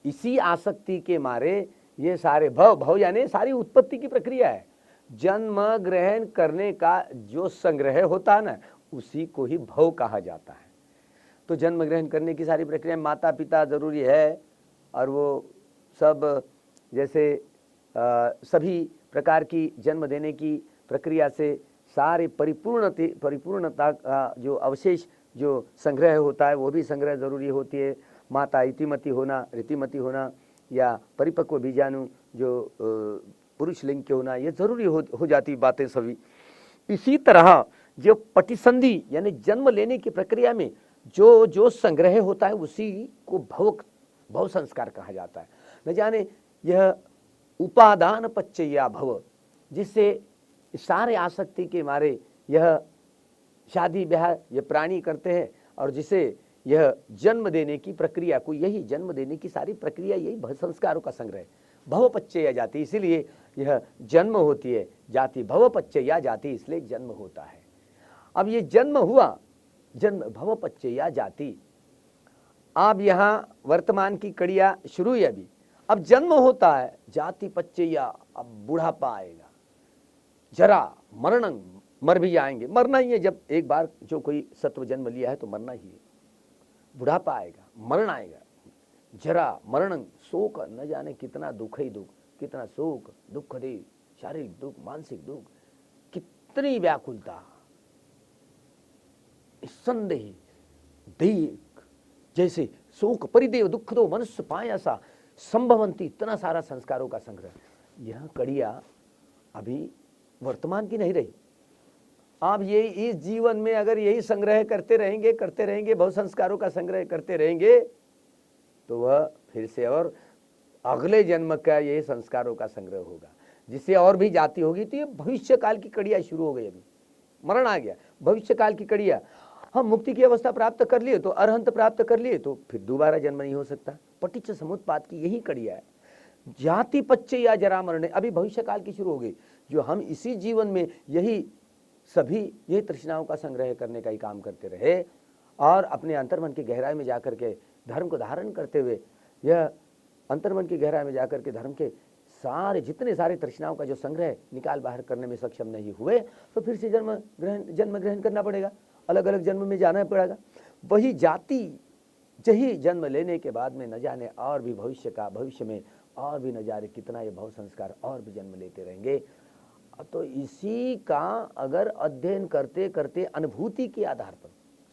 इसी आसक्ति के मारे ये सारे भव यानी सारी उत्पत्ति की प्रक्रिया है। जन्म ग्रहण करने का जो संग्रह होता है ना, उसी को ही भव कहा जाता है। तो जन्म ग्रहण करने की सारी प्रक्रिया, माता पिता जरूरी है, और वो सब जैसे सभी प्रकार की जन्म देने की प्रक्रिया से सारे परिपूर्णता का जो अवशेष जो संग्रह होता है, वो भी संग्रह जरूरी होती है। माता इतिमती होना, रीतिमती होना, या परिपक्व बीजाणु जो पुरुष लिंग के होना, ये जरूरी हो जाती बातें सभी। इसी तरह जो पटिसंधि यानी जन्म लेने की प्रक्रिया में जो जो संग्रह होता है, उसी को भव संस्कार कहा जाता है। न जाने यह उपादान पच्चया भव, जिससे सारे आसक्ति के मारे यह शादी ब्याह ये प्राणी करते हैं, और जिसे यह जन्म देने की प्रक्रिया को, यही जन्म देने की सारी प्रक्रिया यही भव संस्कारों का संग्रह, भव पच्चया जाति। इसीलिए यह जन्म होती है जाति, भव पच्चया जाति, इसलिए जन्म होता है। अब ये जन्म हुआ, जन्म भव पच्चया जाति। अब यहाँ वर्तमान की कड़िया शुरू है अभी। अब जन्म होता है जाति पच्चया, अब बुढ़ापा आएगा, जरा मरणं, मर भी जाएंगे, मरना ही है। जब एक बार जो कोई सत्व जन्म लिया है तो मरना ही है। बुढ़ापा आएगा, मरण आएगा, जरा मरणं, शोक, न जाने कितना दुख ही दुख, कितना शोक दुख दे, शारीरिक दुख, मानसिक दुख, कितनी व्याकुलता, संदेह, देख, जैसे शोक परिदेव दुख दो मनुष्य पाया सा संभवंती, इतना सारा संस्कारों का संग्रह। यह कड़िया अभी वर्तमान की नहीं रही। आप ये इस जीवन में अगर यही संग्रह करते रहेंगे, भव संस्कारों का संग्रह करते रहेंगे, तो वह फिर से और अगले जन्म का यही संस्कारों का संग्रह होगा, जिससे और भी जाति होगी। तो ये भविष्य काल की कड़िया शुरू हो गई। अभी मरण आ गया, भविष्य काल की कड़िया। हम मुक्ति की अवस्था प्राप्त कर लिए तो, अरहंत प्राप्त कर लिए तो फिर दोबारा जन्म नहीं हो सकता। पटिच्च समुत्पाद की यही कड़िया है। जाति पच्चया जरा मरणे, अभी भविष्य काल की शुरू हो गई, जो हम इसी जीवन में यही सभी यही तृष्णाओं का संग्रह करने का ही काम करते रहे, और अपने अंतर्मन की गहराई में जाकर के धर्म को धारण करते हुए, यह अंतर्मन की गहराई में जाकर के धर्म के सारे जितने सारे तृष्णाओं का जो संग्रह निकाल बाहर करने में सक्षम नहीं हुए, तो फिर से जन्म ग्रहण करना पड़ेगा, अलग अलग जन्म में जाना पड़ेगा। वही जाति यही जन्म लेने के बाद में न जाने और भी भविष्य में और भी न जाने कितना ये भव संस्कार और भी जन्म लेते रहेंगे। तो इसी का अगर अध्ययन करते करते अनुभूति के आधार पर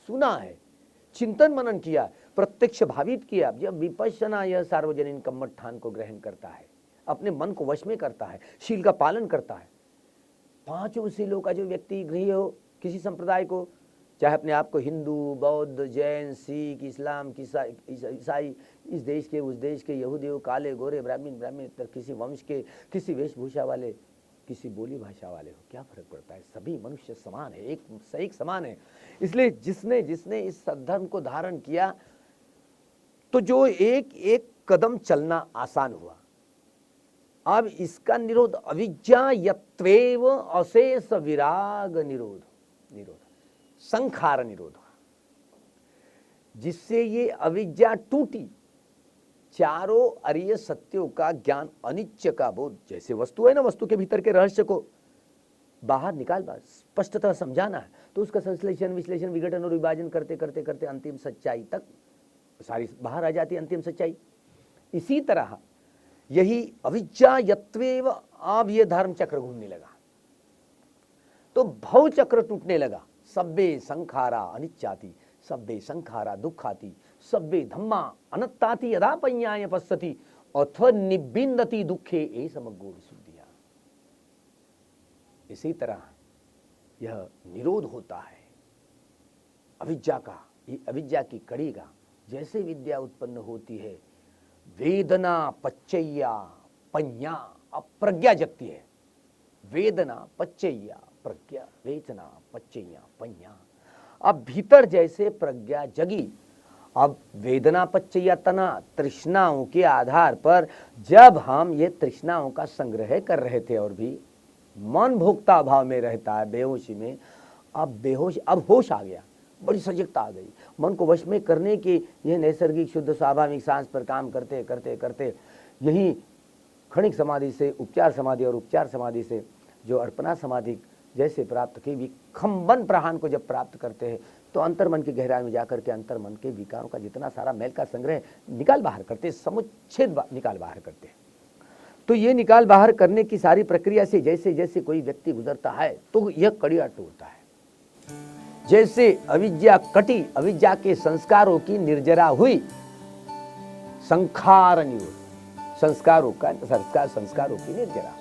सुना है, चिंतन मनन किया, प्रत्यक्ष भावित किया, जब विपश्यना यह सार्वजनीन कम्मठान को ग्रहण करता है, अपने मन को वश में करता है, शील का पालन करता है, 5 शीलों का जो व्यक्ति गृही हो, किसी संप्रदाय को चाहे अपने आप को हिंदू, बौद्ध, जैन, सिख, इस्लाम, ईसाई, इस देश के, उस देश के, यहूदी हो, काले, गोरे, ब्राह्मण, किसी वंश के, किसी वेशभूषा वाले, किसी बोली भाषा वाले हो, क्या फर्क पड़ता है? सभी मनुष्य समान है, एक समान है। इसलिए जिसने जिसने इस सद्धर्म को धारण किया तो जो एक एक कदम चलना आसान हुआ। अब इसका निरोध अविद्या यत्वेव अशेष विराग निरोध, संखार निरोध, जिससे ये अविद्या टूटी, चारों अरिय सत्यों का ज्ञान, अनित्य का बोध, जैसे वस्तु है ना, वस्तु के भीतर के रहस्य को बाहर निकाल, स्पष्टतः समझाना है, तो उसका संश्लेषण, विश्लेषण, विघटन और विभाजन करते करते करते अंतिम सच्चाई तक सारी बाहर आ जाती है, अंतिम सच्चाई। इसी तरह यही अविद्या यत्वेव, अब ये धर्म चक्र घूमने लगा तो भव चक्र टूटने लगा। सब्बे संखारा अनिच्चाति, सब्बे संखारा दुखाति, सब्बे धम्मा अनत्ताति, यदा पඤ्ඤाय पश्यति अथ निबिन्दति दुखे ए समग्रो विशुद्धिया। इसी तरह यह निरोध होता है अविद्या का, ये अविद्या की कड़ी का। जैसे विद्या उत्पन्न होती है, वेदना पच्चैया पඤ्ञा, अप्रज्ञा जगती है। वेदना पच्चैया प्रज्ञा, वेदना पच्चैया पඤ्ञा। अब भीतर जैसे प्रज्ञा जगी, अब वेदना पच्चैया तना, तृष्णाओं के आधार पर जब हम ये तृष्णाओं का संग्रह कर रहे थे और भी मन भोक्ता भाव में रहता है, बेहोशी में, अब होश आ गया, बड़ी सजगता आ गई। मन को वश में करने की यह नैसर्गिक शुद्ध स्वाभाविक सांस पर काम करते करते करते यही क्षणिक समाधि से उपचार समाधि और उपचार समाधि से जो अर्पणा समाधि जैसे प्राप्त की, विखंबन प्रहान को जब प्राप्त करते हैं तो अंतर्मन की गहराई में जाकर के अंतर्मन के विकारों का जितना सारा मैल का संग्रह निकाल बाहर करते, समुच्छेद निकाल बाहर करते हैं। तो ये निकाल बाहर करने की सारी प्रक्रिया से जैसे जैसे कोई व्यक्ति गुजरता है तो यह कड़िया टूटता है। जैसे अविद्या कटी, अविद्या के संस्कारों की निर्जरा हुई, संखार निरोध, संस्कारों की निर्जरा।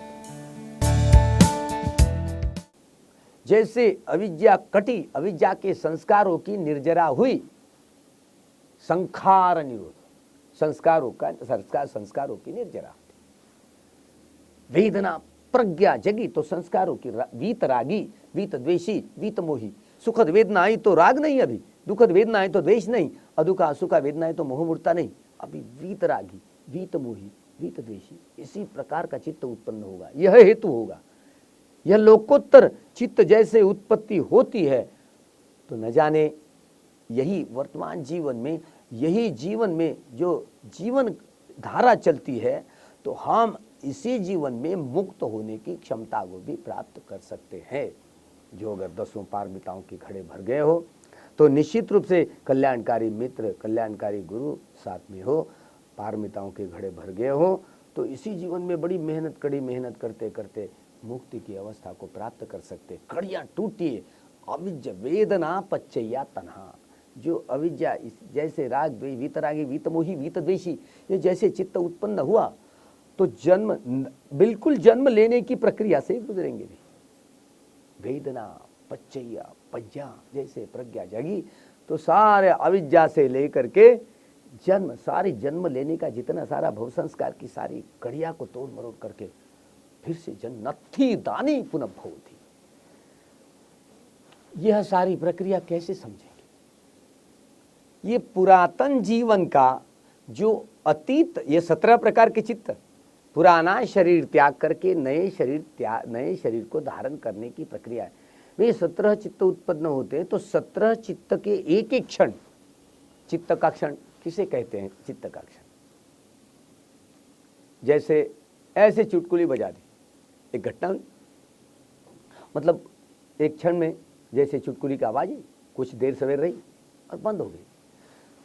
जैसे अविद्या कटी, अविद्या के संस्कारों की निर्जरा हुई, संखार निरोध, संस्कारों की निर्जरा। वेदना प्रज्ञा जगी तो संस्कारों की, वीत रागी, वीत द्वेषी, वीत मोही। सुखद वेदना आई तो राग नहीं, अभी दुखद वेदना आई तो द्वेष नहीं, अदुखा असुखा वेदना आई तो मोह मूर्ता नहीं, अभी वीत रागी, वीत मोही, वीत द्वेषी, इसी प्रकार का चित्त उत्पन्न होगा। यह हेतु होगा। यह लोकोत्तर चित्त जैसे उत्पत्ति होती है तो न जाने यही वर्तमान जीवन में, यही जीवन में जो जीवन धारा चलती है तो हम इसी जीवन में मुक्त होने की क्षमता को भी प्राप्त कर सकते हैं। जो अगर 10 पारमिताओं के घड़े भर गए हो तो निश्चित रूप से कल्याणकारी मित्र, कल्याणकारी गुरु साथ में हो, पारमिताओं के घड़े भर गए हो तो इसी जीवन में बड़ी मेहनत, कड़ी मेहनत करते करते मुक्ति की अवस्था को प्राप्त कर सकते। कड़ियाँ टूटिए, अविद्या वेदना पच्चैया तन्हा, जो अविद्या जैसे राग द्वेष, वीतरागी, वीतमोही, वीतद्वेषी, ये जैसे चित्त उत्पन्न हुआ तो जन्म, बिल्कुल जन्म लेने की प्रक्रिया से गुजरेंगे भी। वेदना पच्चैया पज्ञा, जैसे प्रज्ञा जगी तो सारे अविद्या से लेकर के जन्म, सारी जन्म लेने का जितना सारा भव संस्कार की सारी कड़िया को तोड़ मरोड़ करके फिर से जन्म नत्थी दानी पुनः भवति। यह सारी प्रक्रिया कैसे समझेंगे? ये पुरातन जीवन का जो अतीत, ये 17 प्रकार के चित्त, पुराना शरीर त्याग करके नए शरीर को धारण करने की प्रक्रिया है। वे 17 चित्त उत्पन्न होते हैं तो 17 चित्त के एक एक क्षण, चित्त का क्षण किसे कहते हैं? चित्त का क्षण। जैसे ऐसे चुटकुली बजा दी, एक घटना हुई, मतलब एक क्षण में जैसे चुटकुली की आवाज कुछ देर सवेर रही और बंद हो गई,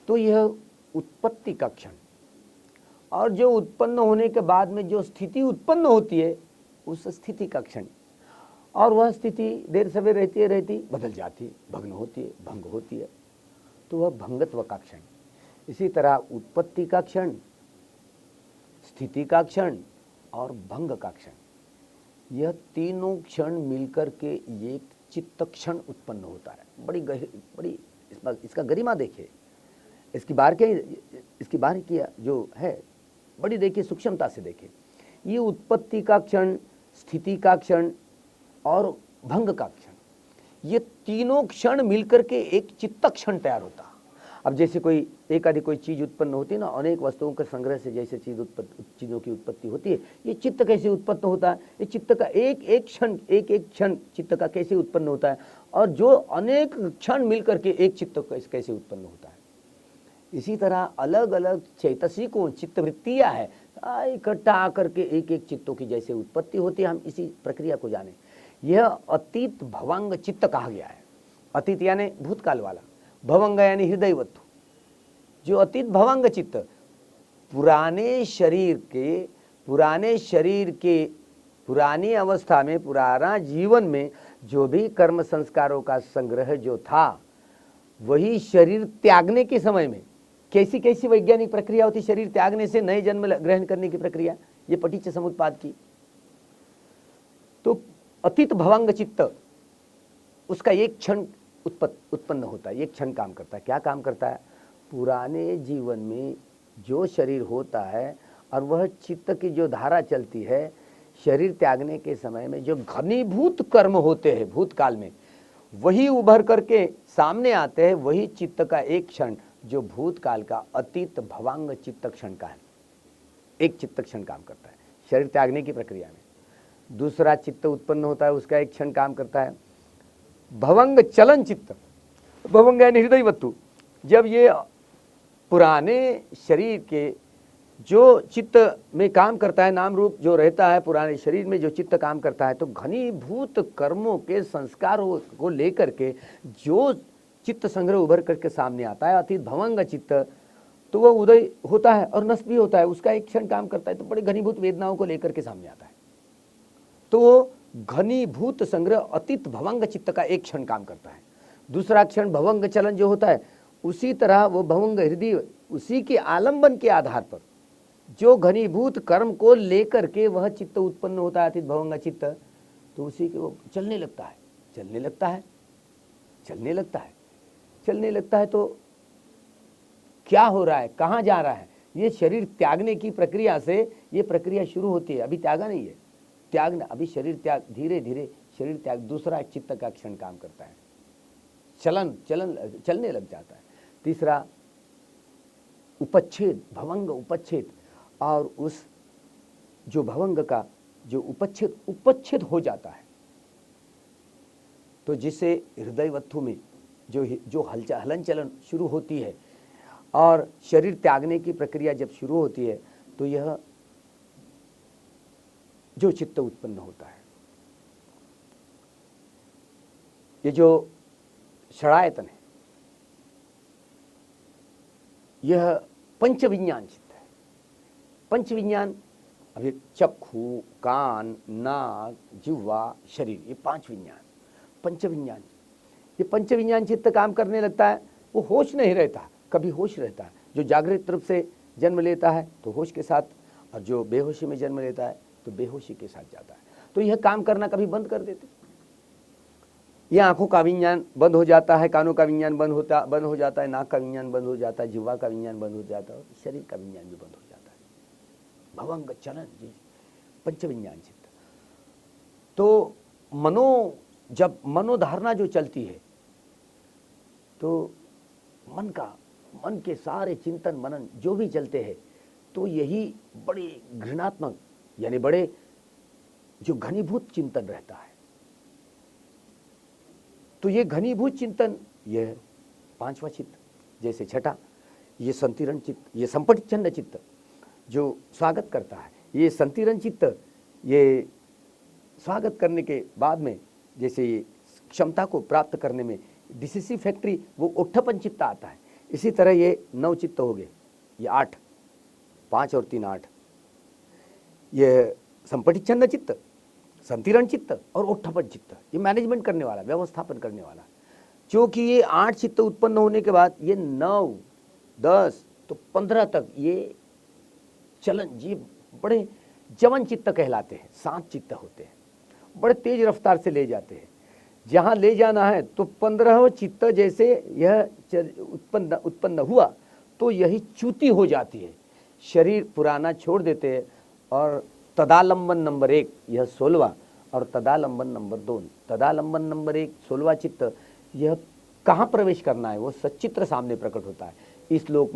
तो यह उत्पत्ति का क्षण। और जो उत्पन्न होने के बाद में जो स्थिति उत्पन्न होती है उस स्थिति का क्षण, और वह स्थिति देर सवेर रहती बदल जाती है, भग्न होती है, भंग होती है, तो वह भंगत्व का क्षण। इसी तरह उत्पत्ति का क्षण, स्थिति का क्षण और भंग का क्षण, यह तीनों क्षण मिलकर के एक चित्त क्षण उत्पन्न होता है। बड़ी इसका गरिमा देखिए, इसकी बारीकी जो है बड़ी देखिए सूक्ष्मता से देखिए। ये उत्पत्ति का क्षण, स्थिति का क्षण और भंग का क्षण, ये तीनों क्षण मिलकर के एक चित्त क्षण तैयार होता। अब जैसे कोई एक आदि कोई चीज उत्पन्न होती है ना, अनेक वस्तुओं के संग्रह से जैसे चीजों की उत्पत्ति होती है, ये चित्त कैसे उत्पन्न होता है, ये चित्त का एक एक क्षण चित्त का कैसे उत्पन्न होता है, और जो अनेक क्षण मिलकर के एक चित्त कैसे उत्पन्न होता है। इसी तरह अलग अलग चैतसिकों, चित्तवृत्तियां है, इकट्ठा आकर के एक एक चित्तों की जैसे उत्पत्ति होती है, हम इसी प्रक्रिया को जाने। यह अतीत भवंग चित्त कहा गया है। अतीत यानी भूतकाल वाला, भवंग यानी हृदय वस्तु। जो अतीत भवंग चित्त पुराने शरीर के पुरानी अवस्था में, पुराना जीवन में जो भी कर्म संस्कारों का संग्रह जो था, वही शरीर त्यागने के समय में कैसी कैसी वैज्ञानिक प्रक्रिया होती, शरीर त्यागने से नए जन्म ग्रहण करने की प्रक्रिया, ये पटिच्च समुत्पाद की। तो अतीत भवंग चित्त, उसका एक क्षण उत्पन्न होता है, एक क्षण काम करता है। क्या काम करता है? पुराने जीवन में जो शरीर होता है और वह चित्त की जो धारा चलती है, शरीर त्यागने के समय में जो घनीभूत कर्म होते हैं भूतकाल में, वही उभर करके सामने आते हैं। वही चित्त का एक क्षण जो भूतकाल का अतीत भवांग चित्त क्षण का है, एक चित्त क्षण काम करता है शरीर त्यागने की प्रक्रिया में। दूसरा चित्त उत्पन्न होता है, उसका एक क्षण काम करता है भवंग चलन चित्त। भवंग यानी हृदय वस्तु। जब ये पुराने शरीर के जो चित्त में काम करता है, नाम रूप जो रहता है पुराने शरीर में, जो चित्त काम करता है, तो घनीभूत कर्मों के संस्कारों को लेकर के जो चित्त संग्रह उभर करके सामने आता है, अतीत भवंग चित्त, तो वह उदय होता है और नष्ट भी होता है। उसका एक क्षण काम करता है, तो बड़े घनीभूत वेदनाओं को लेकर के सामने आता है। तो वो घनीभूत संग्रह अतीत भवंग चित्त का एक क्षण काम करता है। दूसरा क्षण भवंग चलन जो होता है, उसी तरह वो भवंग हृदय, उसी के आलंबन के आधार पर जो घनीभूत कर्म को लेकर के वह चित्त उत्पन्न होता है, अतीत भवंग चित्त, तो उसी के वो चलने लगता है, चलने लगता है, चलने लगता है, चलने लगता है। तो क्या हो रहा है, कहाँ जा रहा है? ये शरीर त्यागने की प्रक्रिया से ये प्रक्रिया शुरू होती है। अभी त्यागा नहीं है, त्यागना अभी शरीर त्याग, धीरे धीरे शरीर त्याग, दूसरा चित्त का क्षण काम करता है, चलने लग जाता है। तीसरा उपच्छेद, भवंग उपच्छेद, और उस जो भवंग का जो उपच्छेद हो जाता है, तो जिससे हृदय वस्तु में जो हलन चलन शुरू होती है और शरीर त्यागने की प्रक्रिया जब शुरू होती है, तो यह जो चित्त उत्पन्न होता है, ये जो षडायतन है, यह पंचविज्ञान चित्त है। पंचविज्ञान, अभी चक्षु, कान, नाक, जिह्वा, शरीर, ये पांच विज्ञान, पंचविज्ञान। ये पंचविज्ञान चित्त काम करने लगता है। वो होश नहीं रहता, कभी होश रहता है। जो जागृत रूप से जन्म लेता है तो होश के साथ, और जो बेहोशी में जन्म लेता है तो बेहोशी के साथ जाता है। तो यह काम करना कभी बंद कर देते, यह आंखों का विज्ञान बंद हो जाता है, कानों का विज्ञान बंद हो जाता है, नाक का विज्ञान बंद हो जाता है, जिह्वा का विज्ञान बंद हो जाता है, और शरीर का विज्ञान भी बंद हो जाता है। भवंग चलन जी, पंचविज्ञान चित्त। तो जब मनोधारणा जो चलती है, तो मन के सारे चिंतन मनन जो भी चलते हैं, तो यही बड़े घृणात्मक, यानी बड़े जो घनीभूत चिंतन रहता है। तो ये घनीभूत चिंतन, ये पांचवा चित्त। जैसे छठा, ये संतीरण चित्त, ये संपटिच्छन्न चित्त जो स्वागत करता है। ये संतीरण चित्त, ये स्वागत करने के बाद में जैसे ये क्षमता को प्राप्त करने में डिसिसिव फैक्ट्री, वो उट्ठपन चित्त आता है। इसी तरह ये 9 चित्त हो गए, ये 8, 5 और 3 8, ये संपटिच्छन्न चित्त, संतीरण चित्त और उट्ठपन चित्त, ये मैनेजमेंट करने वाला, व्यवस्थापन करने वाला। क्योंकि ये 8 चित्त उत्पन्न होने के बाद ये 9, 10 तो 15 तक ये चलन, ये बड़े जवन चित्त कहलाते हैं, शांत चित्त होते हैं, बड़े तेज रफ्तार से ले जाते हैं। जहाँ ले जाना है, तो 15वां चित्त जैसे यह उत्पन्न हुआ तो यही च्युति हो जाती है, शरीर पुराना छोड़ देते हैं। और तदालंबन नंबर 1 यह 16वां, और तदालंबन नंबर 2, तदालंबन नंबर 1 16वां चित्त, यह कहाँ प्रवेश करना है वो सच्चित्र सामने प्रकट होता है। इस लोक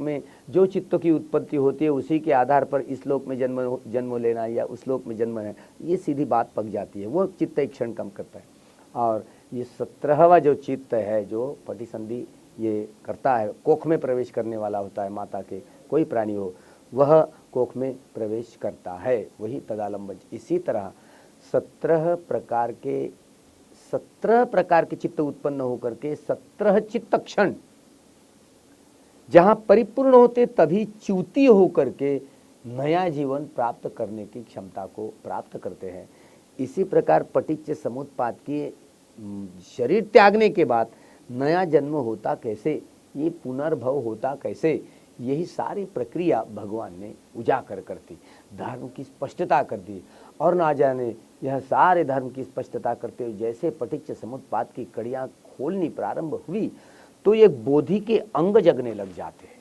में जो चित्तों की उत्पत्ति होती है उसी के आधार पर इस लोक में जन्म लेना या उस लोक में जन्म है, ये सीधी बात पक जाती है। वो चित्त एक क्षण कम करता है। और ये 17वां जो चित्त है, जो पटिसंधि ये करता है, कोख में प्रवेश करने वाला होता है, माता के कोई प्राणी हो वह कोख में प्रवेश करता है, वही तदालंबन। इसी तरह 17 प्रकार के चित्त उत्पन्न होकर के 17 चित्त क्षण जहां परिपूर्ण होते तभी च्युति होकर के नया जीवन प्राप्त करने की क्षमता को प्राप्त करते हैं। इसी प्रकार पटिच्च समुत्पाद की शरीर त्यागने के बाद नया जन्म होता कैसे, ये पुनर्भव होता कैसे, यही सारी प्रक्रिया भगवान ने उजागर कर दी, धर्म की स्पष्टता कर दी। और ना जाने यह सारे धर्म की स्पष्टता करते हुए जैसे पटिच्च समुत्पाद की कड़ियाँ खोलनी प्रारंभ हुई तो ये बोधि के अंग जगने लग जाते हैं।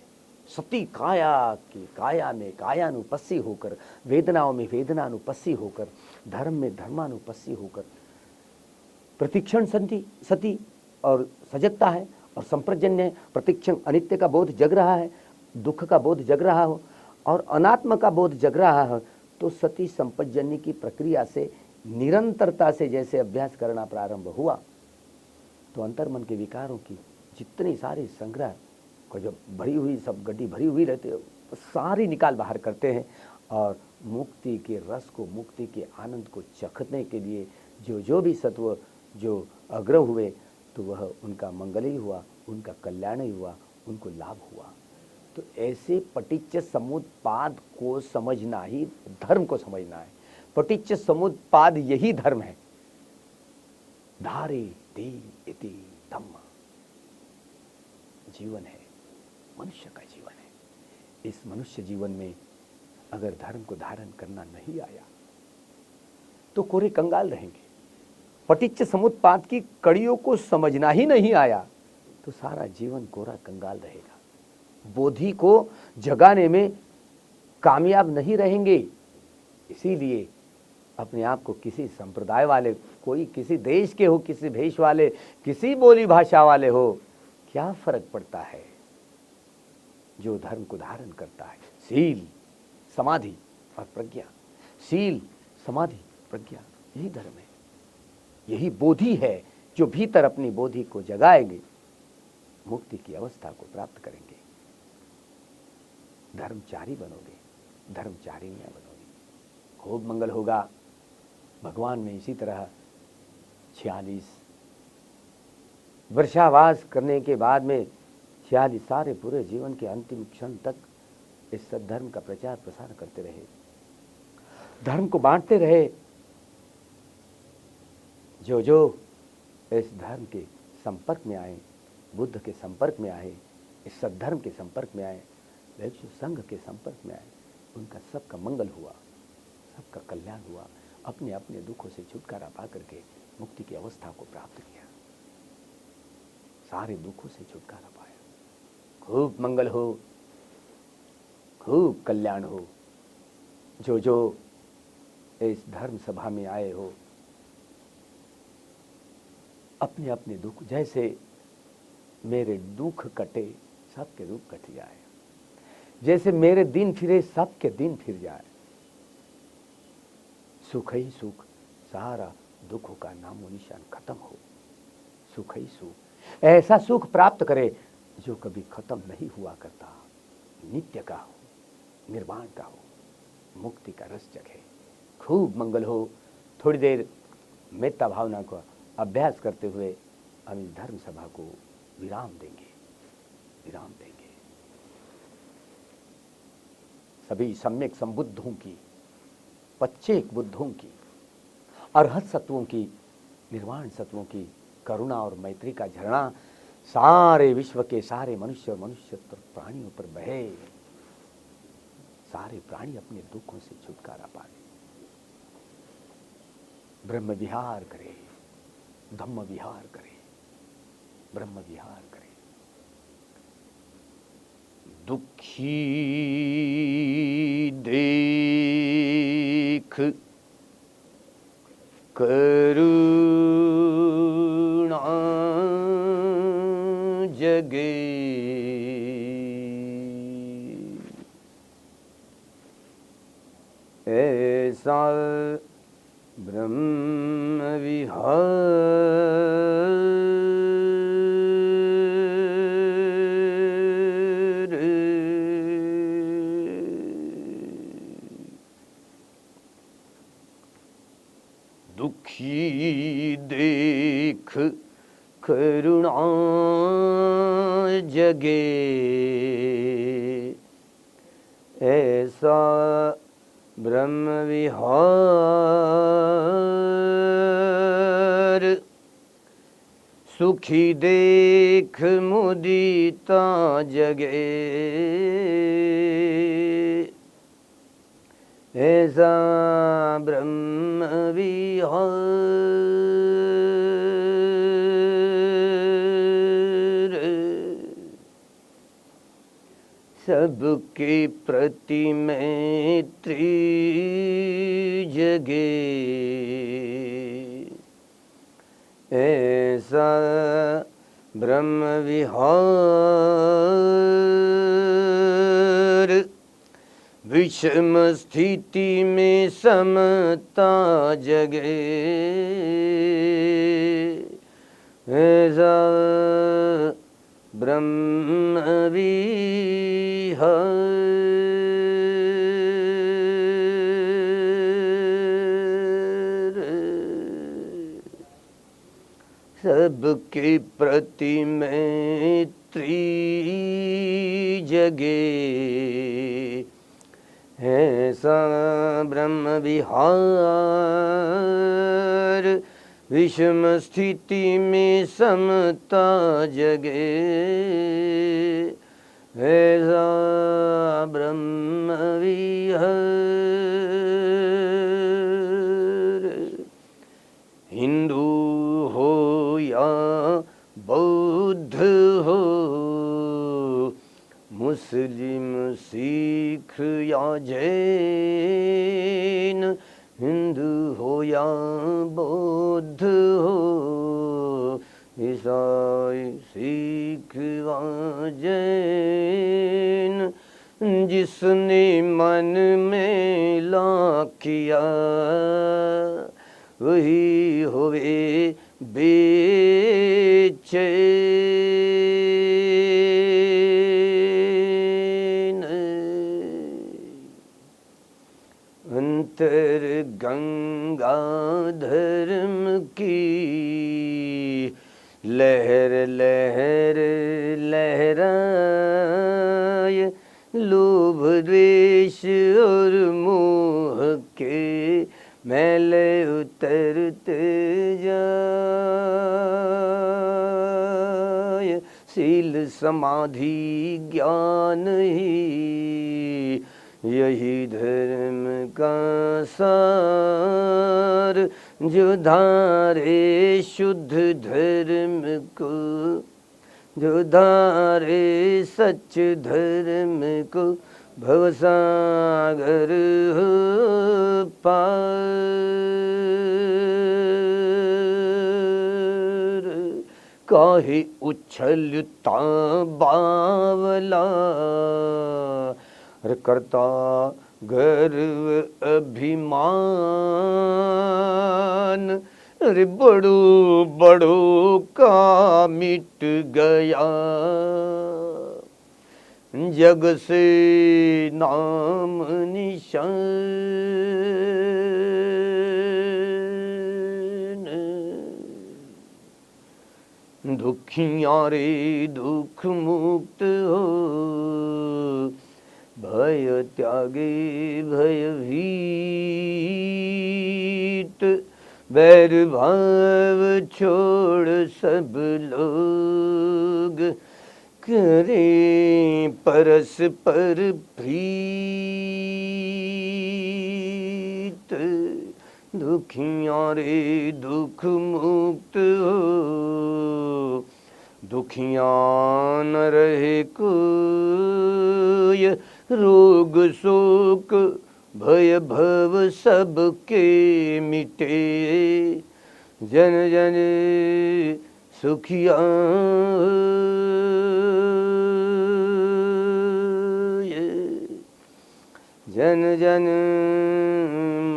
सती काया की काया में कायानुपस्सी होकर, वेदनाओं में वेदनानुपस्सी होकर, धर्म में धर्मानुपस्सी होकर प्रतिक्षण सती और सजगता है, और संप्रजन्य प्रतिक्षण अनित्य का बोध जग रहा है, दुख का बोध जग रहा हो और अनात्म का बोध जग रहा है। तो सती संपजन्य की प्रक्रिया से निरंतरता से जैसे अभ्यास करना प्रारंभ हुआ तो अंतर्मन के विकारों की जितनी सारी संग्रह को जब भरी हुई सब गड्डी भरी हुई रहती है तो सारी निकाल बाहर करते हैं, और मुक्ति के रस को, मुक्ति के आनंद को चखने के लिए जो भी सत्व जो अग्रह हुए तो वह उनका मंगल ही हुआ, उनका कल्याण ही हुआ, उनको लाभ हुआ। तो ऐसे पटिच्च समुत्पाद को समझना ही धर्म को समझना है। पटिच्च समुत्पाद यही धर्म है। धारे ते इति धम्म जीवन है, मनुष्य का जीवन है। इस मनुष्य जीवन में अगर धर्म को धारण करना नहीं आया तो कोरे कंगाल रहेंगे। पटिच्च समुत्पाद की कड़ियों को समझना ही नहीं आया तो सारा जीवन कोरा कंगाल रहेगा। बोधि को जगाने में कामयाब नहीं रहेंगे। इसीलिए अपने आप को किसी संप्रदाय वाले, कोई किसी देश के हो, किसी भेष वाले, किसी बोली भाषा वाले हो, क्या फर्क पड़ता है। जो धर्म को धारण करता है, शील समाधि और प्रज्ञा, शील समाधि प्रज्ञा, यही धर्म है, यही बोधि है जो भीतर अपनी बोधि को जगाएंगे, मुक्ति की अवस्था को प्राप्त करेंगे। धर्मचारी बनोगे, धर्मचारिणियां बनोगे, खूब मंगल होगा। भगवान में इसी तरह 46 वर्षावास करने के बाद में 46 सारे पूरे जीवन के अंतिम क्षण तक इस सद्धर्म का प्रचार प्रसार करते रहे, धर्म को बांटते रहे। जो इस धर्म के संपर्क में आए, बुद्ध के संपर्क में आए, इस सद्धर्म के संपर्क में आए, भिक्षु संघ के संपर्क में आए, उनका सबका मंगल हुआ, सबका कल्याण हुआ, अपने अपने दुखों से छुटकारा पा करके मुक्ति की अवस्था को प्राप्त किया, सारे दुखों से छुटकारा पाया। खूब मंगल हो, खूब कल्याण हो। जो इस धर्म सभा में आए हो, अपने अपने दुख, जैसे मेरे दुख कटे सबके दुख कट जाए, जैसे मेरे दिन फिरे सबके दिन फिर जाए, सुख ही सुख, सारा दुखों का नामो निशान खत्म हो, सुख ही सुख, ऐसा सुख प्राप्त करे जो कभी खत्म नहीं हुआ करता, नित्य का हो, निर्वाण का हो, मुक्ति का रस जगे। खूब मंगल हो। थोड़ी देर मेत्ता भावना का अभ्यास करते हुए हम इस धर्म सभा को विराम देंगे। सभी सम्यक संबुद्धों की, पच्चेक बुद्धों की, अरहत सत्वों की, निर्वाण सत्वों की करुणा और मैत्री का झरना सारे विश्व के सारे मनुष्य और मनुष्यत्व प्राणियों पर बहे, सारे प्राणी अपने दुखों से छुटकारा पाए, ब्रह्म विहार करे, धम्म विहार करे, ब्रह्म विहार करे। दुखी देख करुणा जगे, ऐसा ब्रह्म विहार। दुखी देख करुणा जगे, ऐसा ब्रह्म विहार। सुखी देख मुदिता जगे, ऐसा ब्रह्म विहार। सबके प्रति मैत्री जगे, ऐसा ब्रह्म विहार। विषम स्थिति में समता जगे, ऐसा ब्रह्म विहार। सबके प्रति मैत्री जगे, ऐसा ब्रह्म विहार। विषम स्थिति में समता जगे, ऐसा ब्रह्म विहार। हिंदू हो या बौद्ध हो, मुस्लिम सिख या जैन, हिंदू हो या बौद्ध हो, ईसाई सिख या जैन, जिसने मन में ला किया वही होवे बेचैन। अंतर गंगा धर्म की लहर लहर लहराए, लोभ द्वेष और मोह के मैले उतरते जाए। शील समाधि ज्ञान ही यही धर्म का सार, जो धारे शुद्ध धर्म को, जो धारे सच धर्म को, भवसागर हो पार। काहे उछलता बावला, करता गर्व अभिमान, अरे बड़ो बड़ो का मिट गया, जग से नाम निशान। दुखियाँ रे दुख मुक्त हो, भय त्यागे भयभीत, बैर भाव छोड़ सब लोग, करें परस्पर प्रीत। दुखियां रे दुख मुक्त हो, दुखियां न रहे कोय, रोग शोक भय भव सबके मिटे, जन जन सुखिया जन जन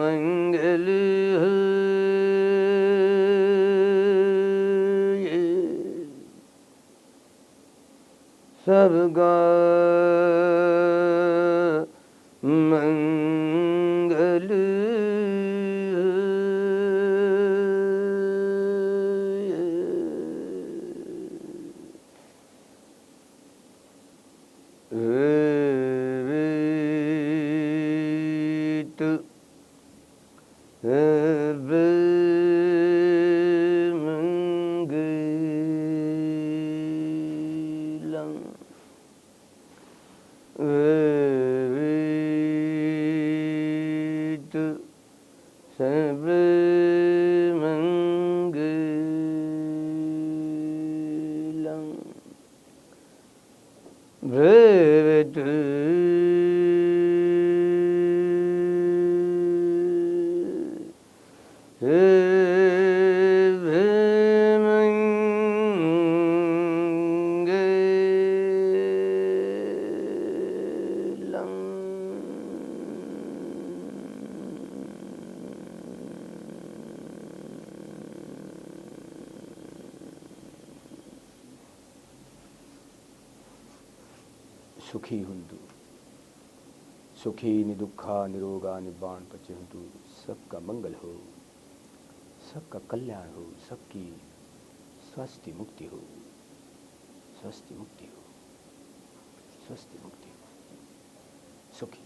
मंगल सबका मंगल सुखी हुंतु, सुखी निदुखा निरोगा निब्बाण पच्यंतु। सबका मंगल हो, सबका कल्याण हो, सबकी स्वास्थ्य मुक्ति हो, स्वास्थ्य मुक्ति हो, स्वास्थ्य मुक्ति हो। सुखी।